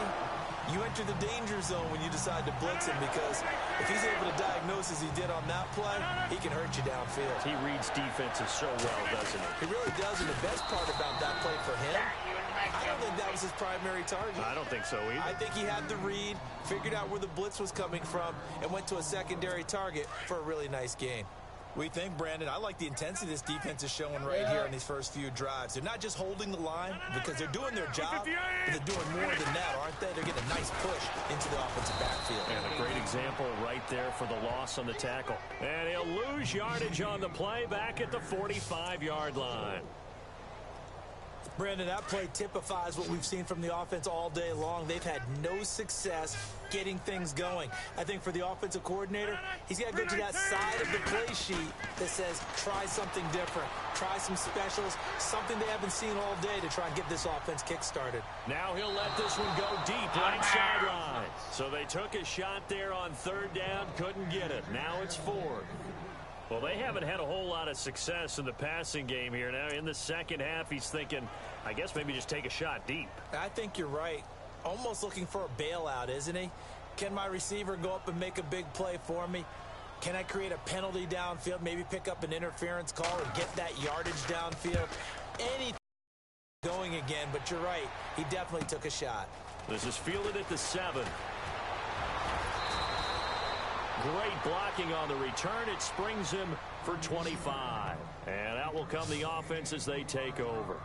you enter the danger zone when you decide to blitz him, because if he's able to diagnose as he did on that play, he can hurt you downfield. He reads defenses so well, doesn't he? He really does, and the best part about that play for him, I don't think that was his primary target. I don't think so either. I think he had the read, figured out where the blitz was coming from, and went to a secondary target for a really nice gain. We think, Brandon, I like the intensity this defense is showing right here in these first few drives. They're not just holding the line because they're doing their job, but they're doing more than that, aren't they? They're getting a nice push into the offensive backfield. And a great example right there for the loss on the tackle. And he'll lose yardage on the play back at the 45-yard line. Brandon, that play typifies what we've seen from the offense all day long. They've had no success getting things going. I think for the offensive coordinator, he's got to go to that side of the play sheet that says, try something different. Try some specials, something they haven't seen all day to try and get this offense kick-started. Now he'll let this one go deep right sideline. So they took a shot there on third down, couldn't get it. Now it's fourth. Well, they haven't had a whole lot of success in the passing game here. Now in the second half, he's thinking, I guess maybe just take a shot deep. I think you're right. Almost looking for a bailout, isn't he? Can my receiver go up and make a big play for me? Can I create a penalty downfield, maybe pick up an interference call or get that yardage downfield? Anything going again, but you're right. He definitely took a shot. This is fielded at the 7. Great blocking on the return. It springs him for 25. And out will come the offense as they take over.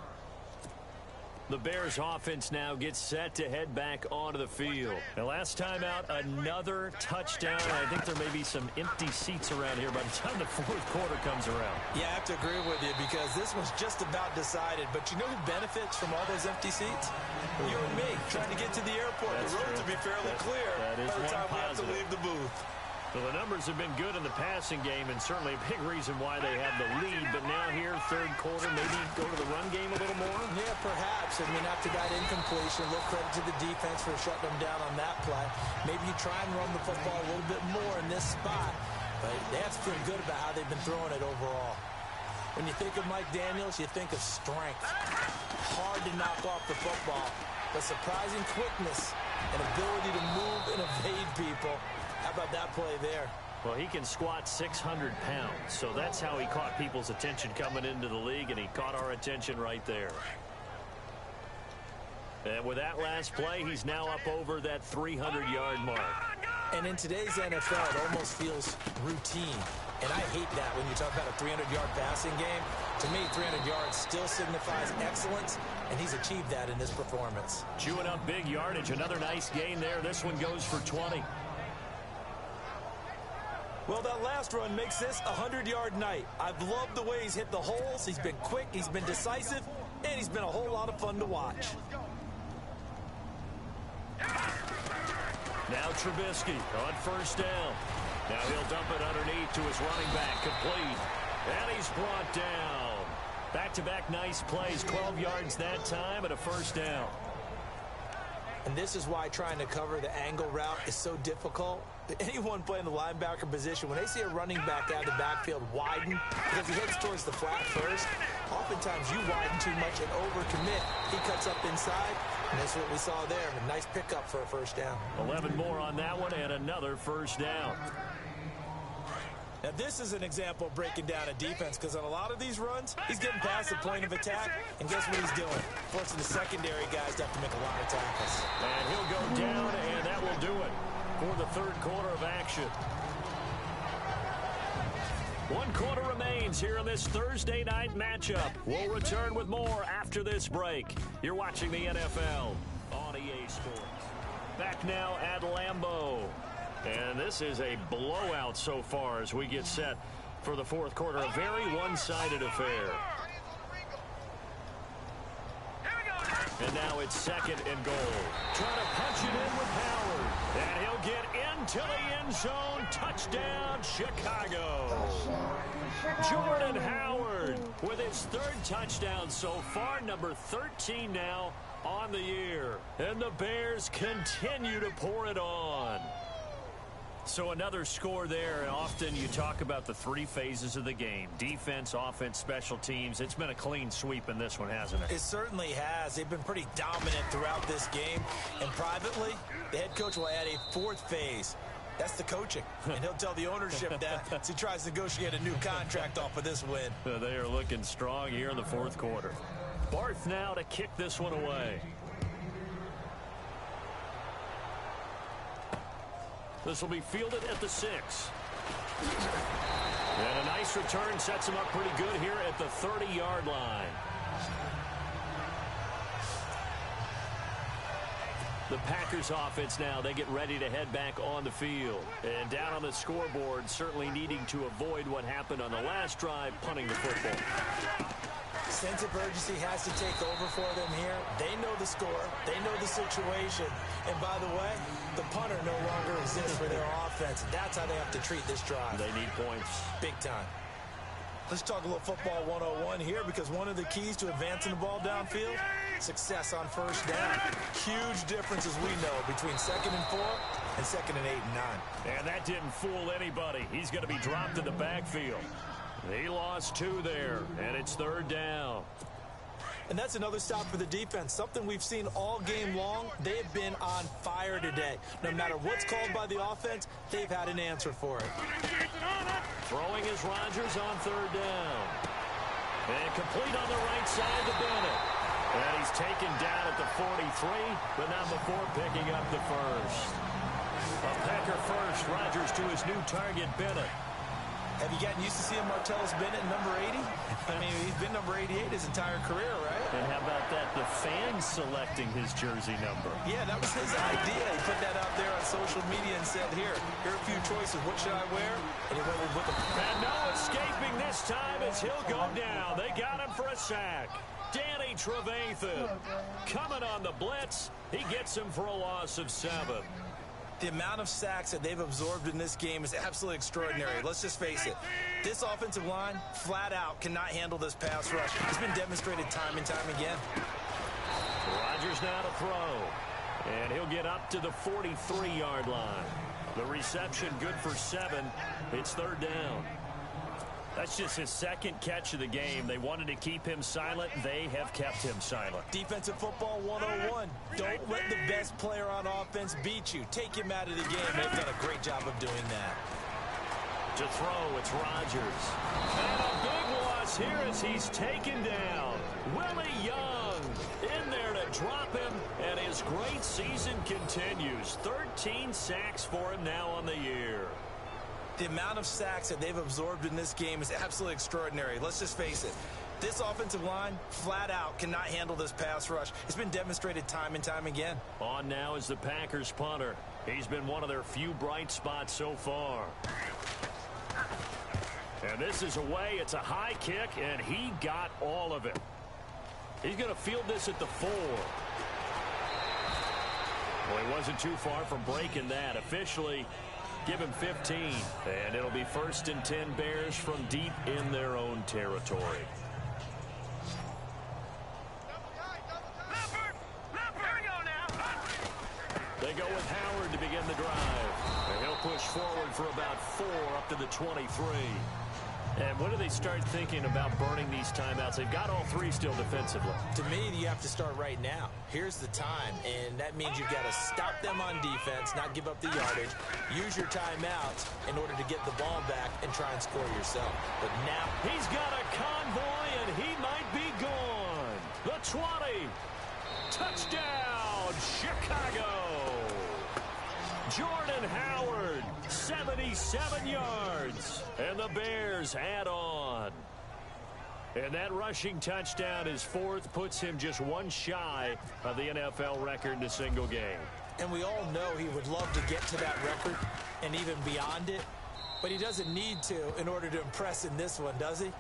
The Bears offense now gets set to head back onto the field. And last time out, another touchdown. I think there may be some empty seats around here by the time the fourth quarter comes around. Yeah, I have to agree with you because this was just about decided. But you know who benefits from all those empty seats? You and me, trying to get to the airport. That's the roads true. will be fairly clear that is by the time we have to positive. leave the booth. Well, the numbers have been good in the passing game, and certainly a big reason why they have the lead. But now here, third quarter, maybe go to the run game a little more? Yeah, perhaps. I mean, after that incompletion, a little credit to the defense for shutting them down on that play. Maybe you try and run the football a little bit more in this spot. But they have to feel good about how they've been throwing it overall. When you think of Mike Daniels, you think of strength. Hard to knock off the football. But surprising quickness and ability to move and evade people. How about that play there? Well, he can squat 600 pounds, so that's how he caught people's attention coming into the league, and he caught our attention right there. And with that last play, he's now up over that 300-yard mark. And in today's NFL, it almost feels routine. And I hate that when you talk about a 300-yard passing game. To me, 300 yards still signifies excellence, and he's achieved that in this performance. Chewing up big yardage. Another nice gain there. This one goes for 20. Well, that last run makes this a 100-yard night. I've loved the way he's hit the holes. He's been quick, he's been decisive, and he's been a whole lot of fun to watch. Now Trubisky on first down. Now he'll dump it underneath to his running back, complete. And he's brought down. Back-to-back nice plays, 12 yards that time and a first down. And this is why trying to cover the angle route is so difficult. Anyone playing the linebacker position, when they see a running back out of the backfield widen, because he heads towards the flat first, oftentimes you widen too much and overcommit. He cuts up inside, And that's what we saw there. A nice pickup for a first down. 11 more on that one and another first down. Now, this is an example of breaking down a defense, because on a lot of these runs, he's getting past the point of attack, and guess what he's doing? Forcing the secondary guys to have to make a lot of tackles. And he'll go down, and that will do it for the third quarter of action. 1 quarter remains here in this Thursday night matchup. We'll return with more after this break. You're watching the NFL on EA Sports. Back now at Lambeau. And this is a blowout so far as we get set for the fourth quarter. A very one-sided affair. And now it's second and goal. Trying to punch it in with Howard. And he'll get into the end zone. Touchdown, Chicago. Jordan Howard with his third touchdown so far. Number 13 now on the year. And the Bears continue to pour it on. So another score there, and often you talk about the 3 phases of the game. Defense, offense, special teams. It's been a clean sweep in this one, hasn't it? It certainly has. They've been pretty dominant throughout this game. And privately, the head coach will add a 4th phase. That's the coaching. And he'll tell the ownership that as he tries to negotiate a new contract off of this win. They are looking strong here in the fourth quarter. Barth now to kick this one away. This will be fielded at the 6. And a nice return sets him up pretty good here at the 30-yard line. The Packers offense now, they get ready to head back on the field. And down on the scoreboard, certainly needing to avoid what happened on the last drive, punting the football. Sense of urgency has to take over for them here. They know the score. They know the situation. And by the way, the punter no longer exists for their offense. That's how they have to treat this drive. They need points. Big time. Let's talk a little football 101 here, because one of the keys to advancing the ball downfield, success on first down. Huge difference, as we know, between 2nd and 4 and 2nd and 8 and 9. And that didn't fool anybody. He's going to be dropped in the backfield. He lost 2 there, and it's 3rd down. And that's another stop for the defense. Something we've seen all game long. They have been on fire today. No matter what's called by the offense, they've had an answer for it. Throwing is Rodgers on 3rd down. And complete on the right side to Bennett. And he's taken down at the 43, but not before picking up the first. A Packer first. Rodgers to his new target, Bennett. Have you gotten used to seeing Martellus Bennett number 80? I mean, he's been number 88 his entire career, right? And how about that? The fans selecting his jersey number. Yeah, that was his idea. He put that out there on social media and said, here are a few choices. What should I wear? And he went with them. And no escaping this time as he'll go down. They got him for a sack. Danny Trevathan coming on the blitz. He gets him for a loss of 7. The amount of sacks that they've absorbed in this game is absolutely extraordinary. Let's just face it. This offensive line, flat out, cannot handle this pass rush. It's been demonstrated time and time again. Rodgers now to throw. And he'll get up to the 43-yard line. The reception good for 7. It's 3rd down. That's just his 2nd catch of the game. They wanted to keep him silent. They have kept him silent. Defensive football 101. Don't let the best player on offense beat you. Take him out of the game. They've done a great job of doing that. To throw, it's Rodgers. And a big loss here as he's taken down. Willie Young in there to drop him, and his great season continues. 13 sacks for him now on the year. The amount of sacks that they've absorbed in this game is absolutely extraordinary. Let's just face it. This offensive line, flat out, cannot handle this pass rush. It's been demonstrated time and time again. On now is the Packers punter. He's been one of their few bright spots so far. And this is away. It's a high kick, and he got all of it. He's going to field this at the 4. Well, he wasn't too far from breaking that. Officially, give him 15. And it'll be 1st and 10 Bears from deep in their own territory. They go with Howard to begin the drive. And he'll push forward for about 4 up to the 23. And when do they start thinking about burning these timeouts? They've got all three still defensively. To me, you have to start right now. Here's the time, and that means you've got to stop them on defense, not give up the yardage, use your timeouts in order to get the ball back and try and score yourself. But now he's got a convoy, and he might be gone. The 20. Touchdown, Chicago. Jordan Howard, 77 yards. And the Bears add on. And that rushing touchdown, his fourth, puts him just one shy of the NFL record in a single game. And we all know he would love to get to that record and even beyond it. But he doesn't need to in order to impress in this one, does he?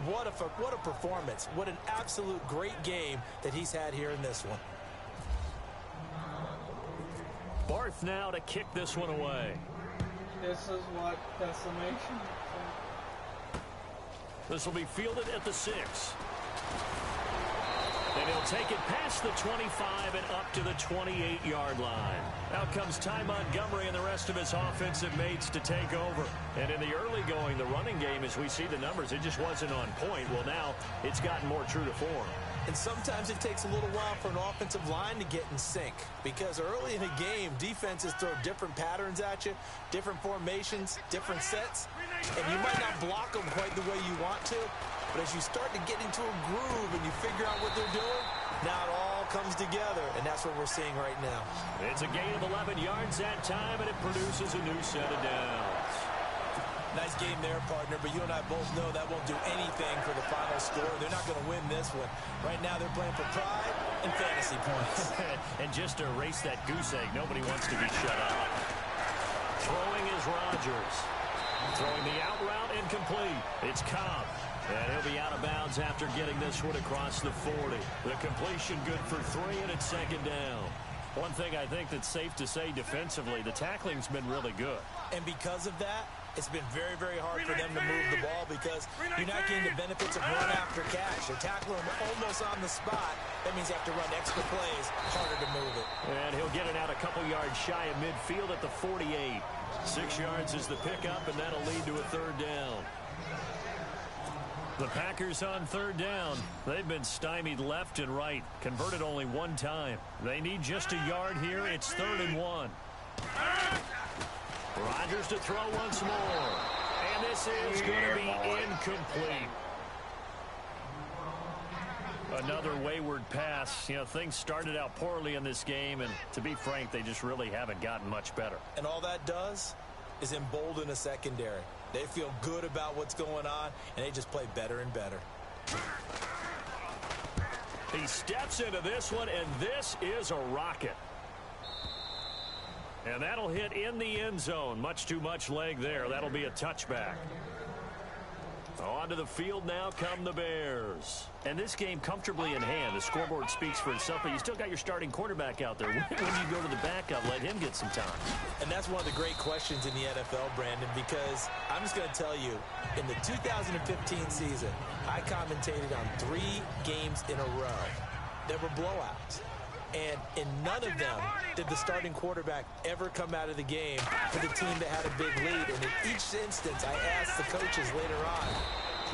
What a performance. What an absolute great game that he's had here in this one. Barth now to kick this one away. This is what decimation. This will be fielded at the 6. And he'll take it past the 25 and up to the 28-yard line. Out comes Ty Montgomery and the rest of his offensive mates to take over. And in the early going, the running game, as we see the numbers, it just wasn't on point. Well, now it's gotten more true to form. And sometimes it takes a little while for an offensive line to get in sync, because early in a game, defenses throw different patterns at you, different formations, different sets, and you might not block them quite the way you want to, but as you start to get into a groove and you figure out what they're doing, now it all comes together, and that's what we're seeing right now. It's a gain of 11 yards that time, and it produces a new set of downs. Nice game there, partner, but you and I both know that won't do anything for the final score. They're not going to win this one. Right now they're playing for pride and fantasy points. And just to erase that goose egg, nobody wants to be shut out. Throwing is Rodgers. Throwing the out route incomplete. It's Cobb. And he'll be out of bounds after getting this one across the 40. The completion good for 3, and it's second down. One thing I think that's safe to say defensively, the tackling's been really good. And because of that, it's been very, very hard for them to move the ball because you're not getting the benefits of run after catch. They're tackling them almost on the spot. That means you have to run extra plays, harder to move it. And he'll get it out a couple yards shy of midfield at the 48. 6 yards is the pickup, and that'll lead to a third down. The Packers on third down. They've been stymied left and right. Converted only one time. They need just a yard here. It's 3rd and 1. Rodgers to throw once more. And this is going to be incomplete. Another wayward pass. You know, things started out poorly in this game, and to be frank, they just really haven't gotten much better. And all that does is embolden a secondary. They feel good about what's going on, and they just play better and better. He steps into this one, and this is a rocket. And that'll hit in the end zone. Much too much leg there. That'll be a touchback. Onto the field now come the Bears. And this game comfortably in hand. The scoreboard speaks for itself, but you still got your starting quarterback out there. When you go to the backup, let him get some time. And that's one of the great questions in the NFL, Brandon, because I'm just going to tell you, in the 2015 season, I commentated on 3 games in a row that were blowouts. And in none of them did the starting quarterback ever come out of the game for the team that had a big lead. And in each instance, I asked the coaches later on,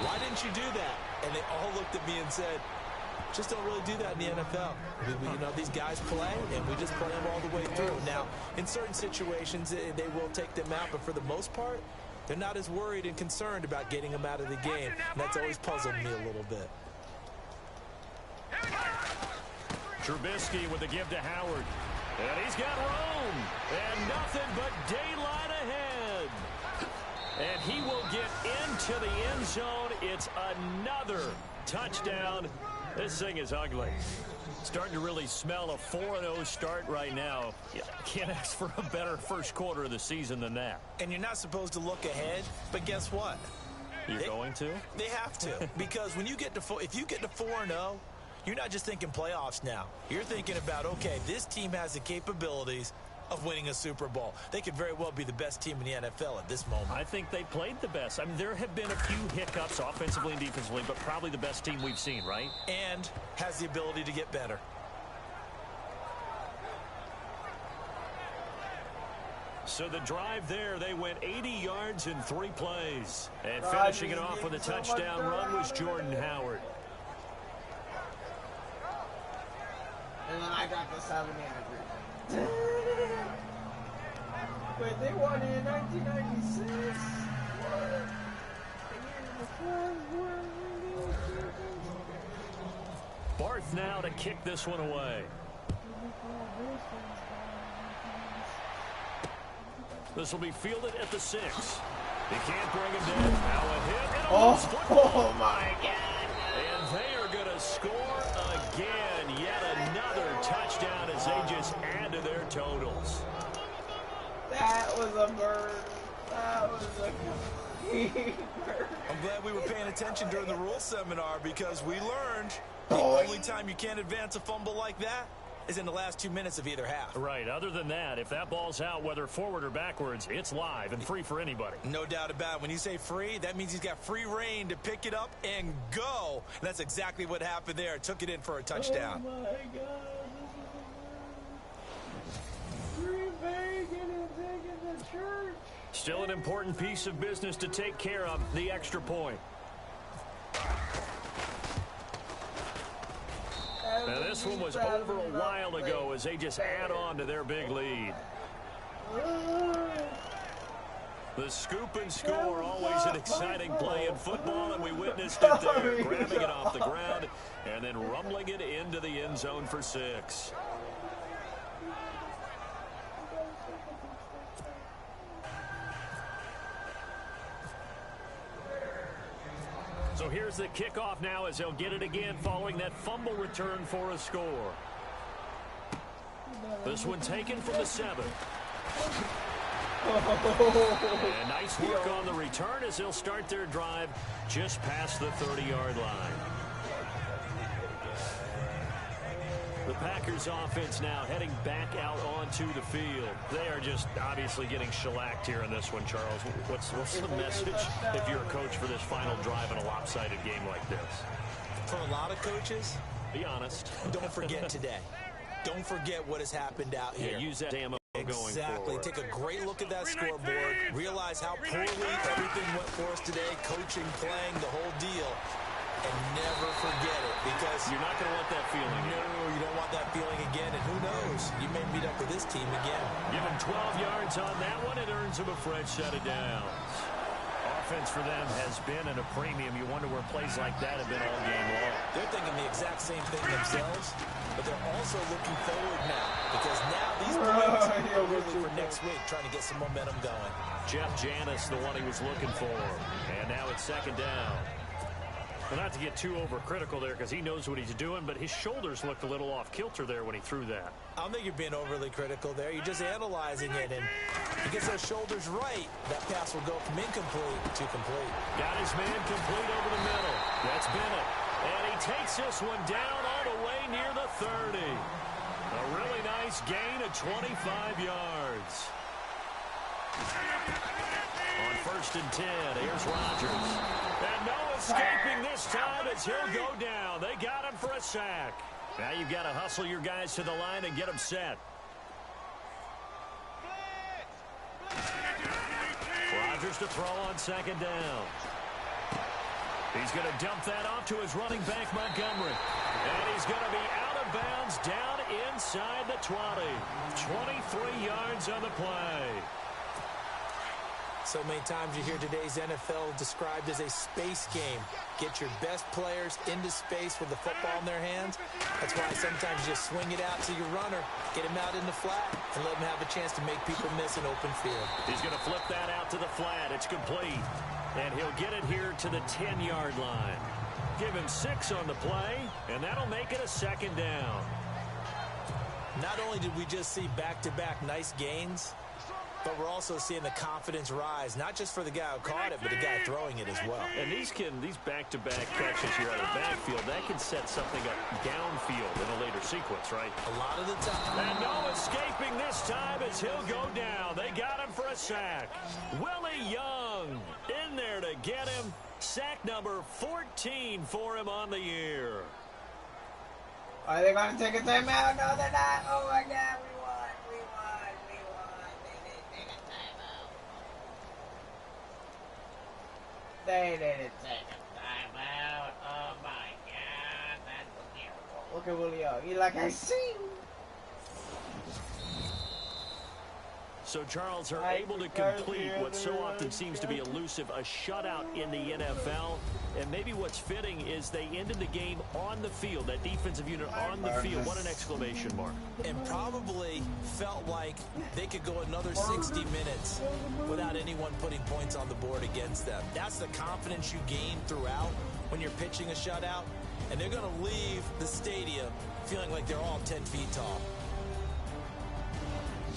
why didn't you do that? And they all looked at me and said, just don't really do that in the NFL. You know, these guys play, and we just play them all the way through. Now, in certain situations, they will take them out, but for the most part, they're not as worried and concerned about getting them out of the game. And that's always puzzled me a little bit. Trubisky with the give to Howard. And he's got room. And nothing but daylight ahead. And he will get into the end zone. It's another touchdown. This thing is ugly. Starting to really smell a 4-0 start right now. You can't ask for a better first quarter of the season than that. And you're not supposed to look ahead, but guess what? You're going to? They have to. Because when you get to if you get to 4-0, you're not just thinking playoffs now. You're thinking about, okay, this team has the capabilities of winning a Super Bowl. They could very well be the best team in the NFL at this moment. I think they played the best. I mean, there have been a few hiccups offensively and defensively, but probably the best team we've seen, right? And has the ability to get better. So the drive there, they went 80 yards in 3 plays. And finishing it off with a touchdown run was Jordan Howard. And then I got the 70 Wait, they won in 1996? Barth now to kick this one away. This will be fielded at the 6. He can't bring him down. Now a hit and a loose football. Oh my God. And they are going to score again. Yet another touchdown as they just add to their totals. That was a bird. That was a complete bird. I'm glad we were paying attention during the rules seminar because we learned the only time you can't advance a fumble like that is in the last 2 minutes of either half. Right. Other than that, if that ball's out, whether forward or backwards, it's live and free for anybody. No doubt about it. When you say free, that means he's got free reign to pick it up and go. And that's exactly what happened there. Took it in for a touchdown. Oh my God. Green Bay getting taken to church. Still an important piece of business to take care of, the extra point. Now this one was over a while ago as they just add on to their big lead. The scoop and score, always an exciting play in football, and we witnessed it there, grabbing it off the ground and then rumbling it into the end zone for 6. So here's the kickoff now as they'll get it again following that fumble return for a score. This one taken from the 7. And nice work on the return as they'll start their drive just past the 30-yard line. The Packers offense now heading back out onto the field. They are just obviously getting shellacked here in this one, Charles. What's the message if you're a coach for this final drive in a lopsided game like this? For a lot of coaches, be honest. Don't forget today. Don't forget what has happened out here. Yeah, use that ammo going forward. Exactly. Take a great look at that scoreboard. Realize how poorly everything went for us today. Coaching, playing, the whole deal. And never forget it, because you're not going to want that feeling again. No, you don't want that feeling again, and who knows, you may meet up with this team again. Give him 12 yards on that one. It earns him a fresh set of downs. Offense for them has been at a premium. You wonder where plays like that have been all game long. They're thinking the exact same thing themselves, but they're also looking forward now, because now these plays are really for next week, trying to get some momentum going. Jeff Janis, the one he was looking for, and now it's 2nd down. Well, not to get too overcritical there because he knows what he's doing, but his shoulders looked a little off kilter there when he threw that. I don't think you're being overly critical there. You're just analyzing it, and he gets those shoulders right. That pass will go from incomplete to complete. Got his man complete over the middle. That's Bennett. And he takes this one down all the way near the 30. A really nice gain of 25 yards. On 1st and 10, here's Rodgers. And no escaping this time as he'll go down. They got him for a sack. Now you've got to hustle your guys to the line and get them set. Rodgers to throw on 2nd down. He's going to dump that off to his running back, Montgomery. And he's going to be out of bounds down inside the 20. 23 yards on the play. So many times you hear today's NFL described as a space game. Get your best players into space with the football in their hands. That's why sometimes you just swing it out to your runner, get him out in the flat, and let him have a chance to make people miss an open field. He's going to flip that out to the flat. It's complete. And he'll get it here to the 10-yard line. Give him 6 on the play, and that'll make it a 2nd down. Not only did we just see back-to-back nice gains, but we're also seeing the confidence rise, not just for the guy who caught it, but the guy throwing it as well. And these back-to-back catches here out of the backfield, that can set something up downfield in a later sequence, right? A lot of the time. And no escaping this time as he'll go down. They got him for a sack. Willie Young in there to get him. Sack number 14 for him on the year. Are they going to take a timeout? No, they're not. Oh, my God. We won. They didn't take a timeout. Oh my God, that's terrible. Look at Julio. He like, I sing. So Charles are able to complete what so often seems to be elusive, a shutout in the NFL. And maybe what's fitting is they ended the game on the field, that defensive unit on the field. What an exclamation mark. And probably felt like they could go another 60 minutes without anyone putting points on the board against them. That's the confidence you gain throughout when you're pitching a shutout. And they're going to leave the stadium feeling like they're all 10 feet tall.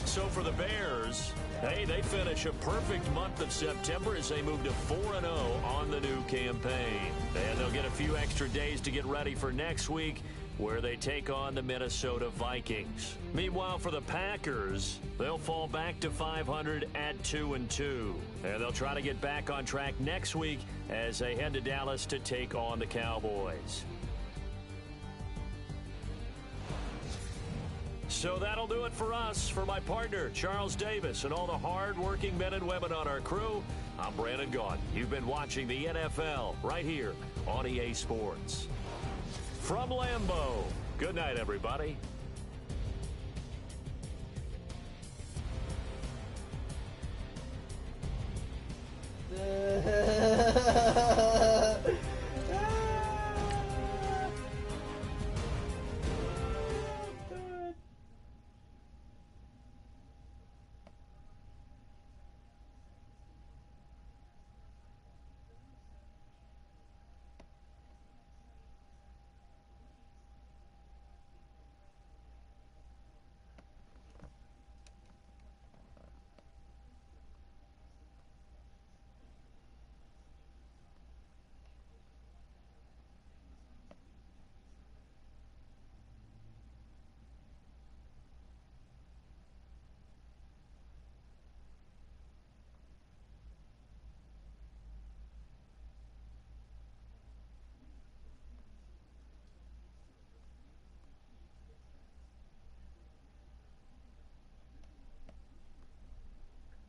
So for the Bears, hey, they finish a perfect month of September as they move to 4-0 on the new campaign. And they'll get a few extra days to get ready for next week, where they take on the Minnesota Vikings. Meanwhile, for the Packers, they'll fall back to 500 at 2-2. And they'll try to get back on track next week as they head to Dallas to take on the Cowboys. So that'll do it for us. For my partner, Charles Davis, and all the hard-working men and women on our crew, I'm Brandon Gaudin. You've been watching the NFL right here on EA Sports. From Lambeau, good night, everybody.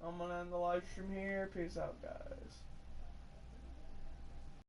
I'm gonna end the live stream here. Peace out, guys.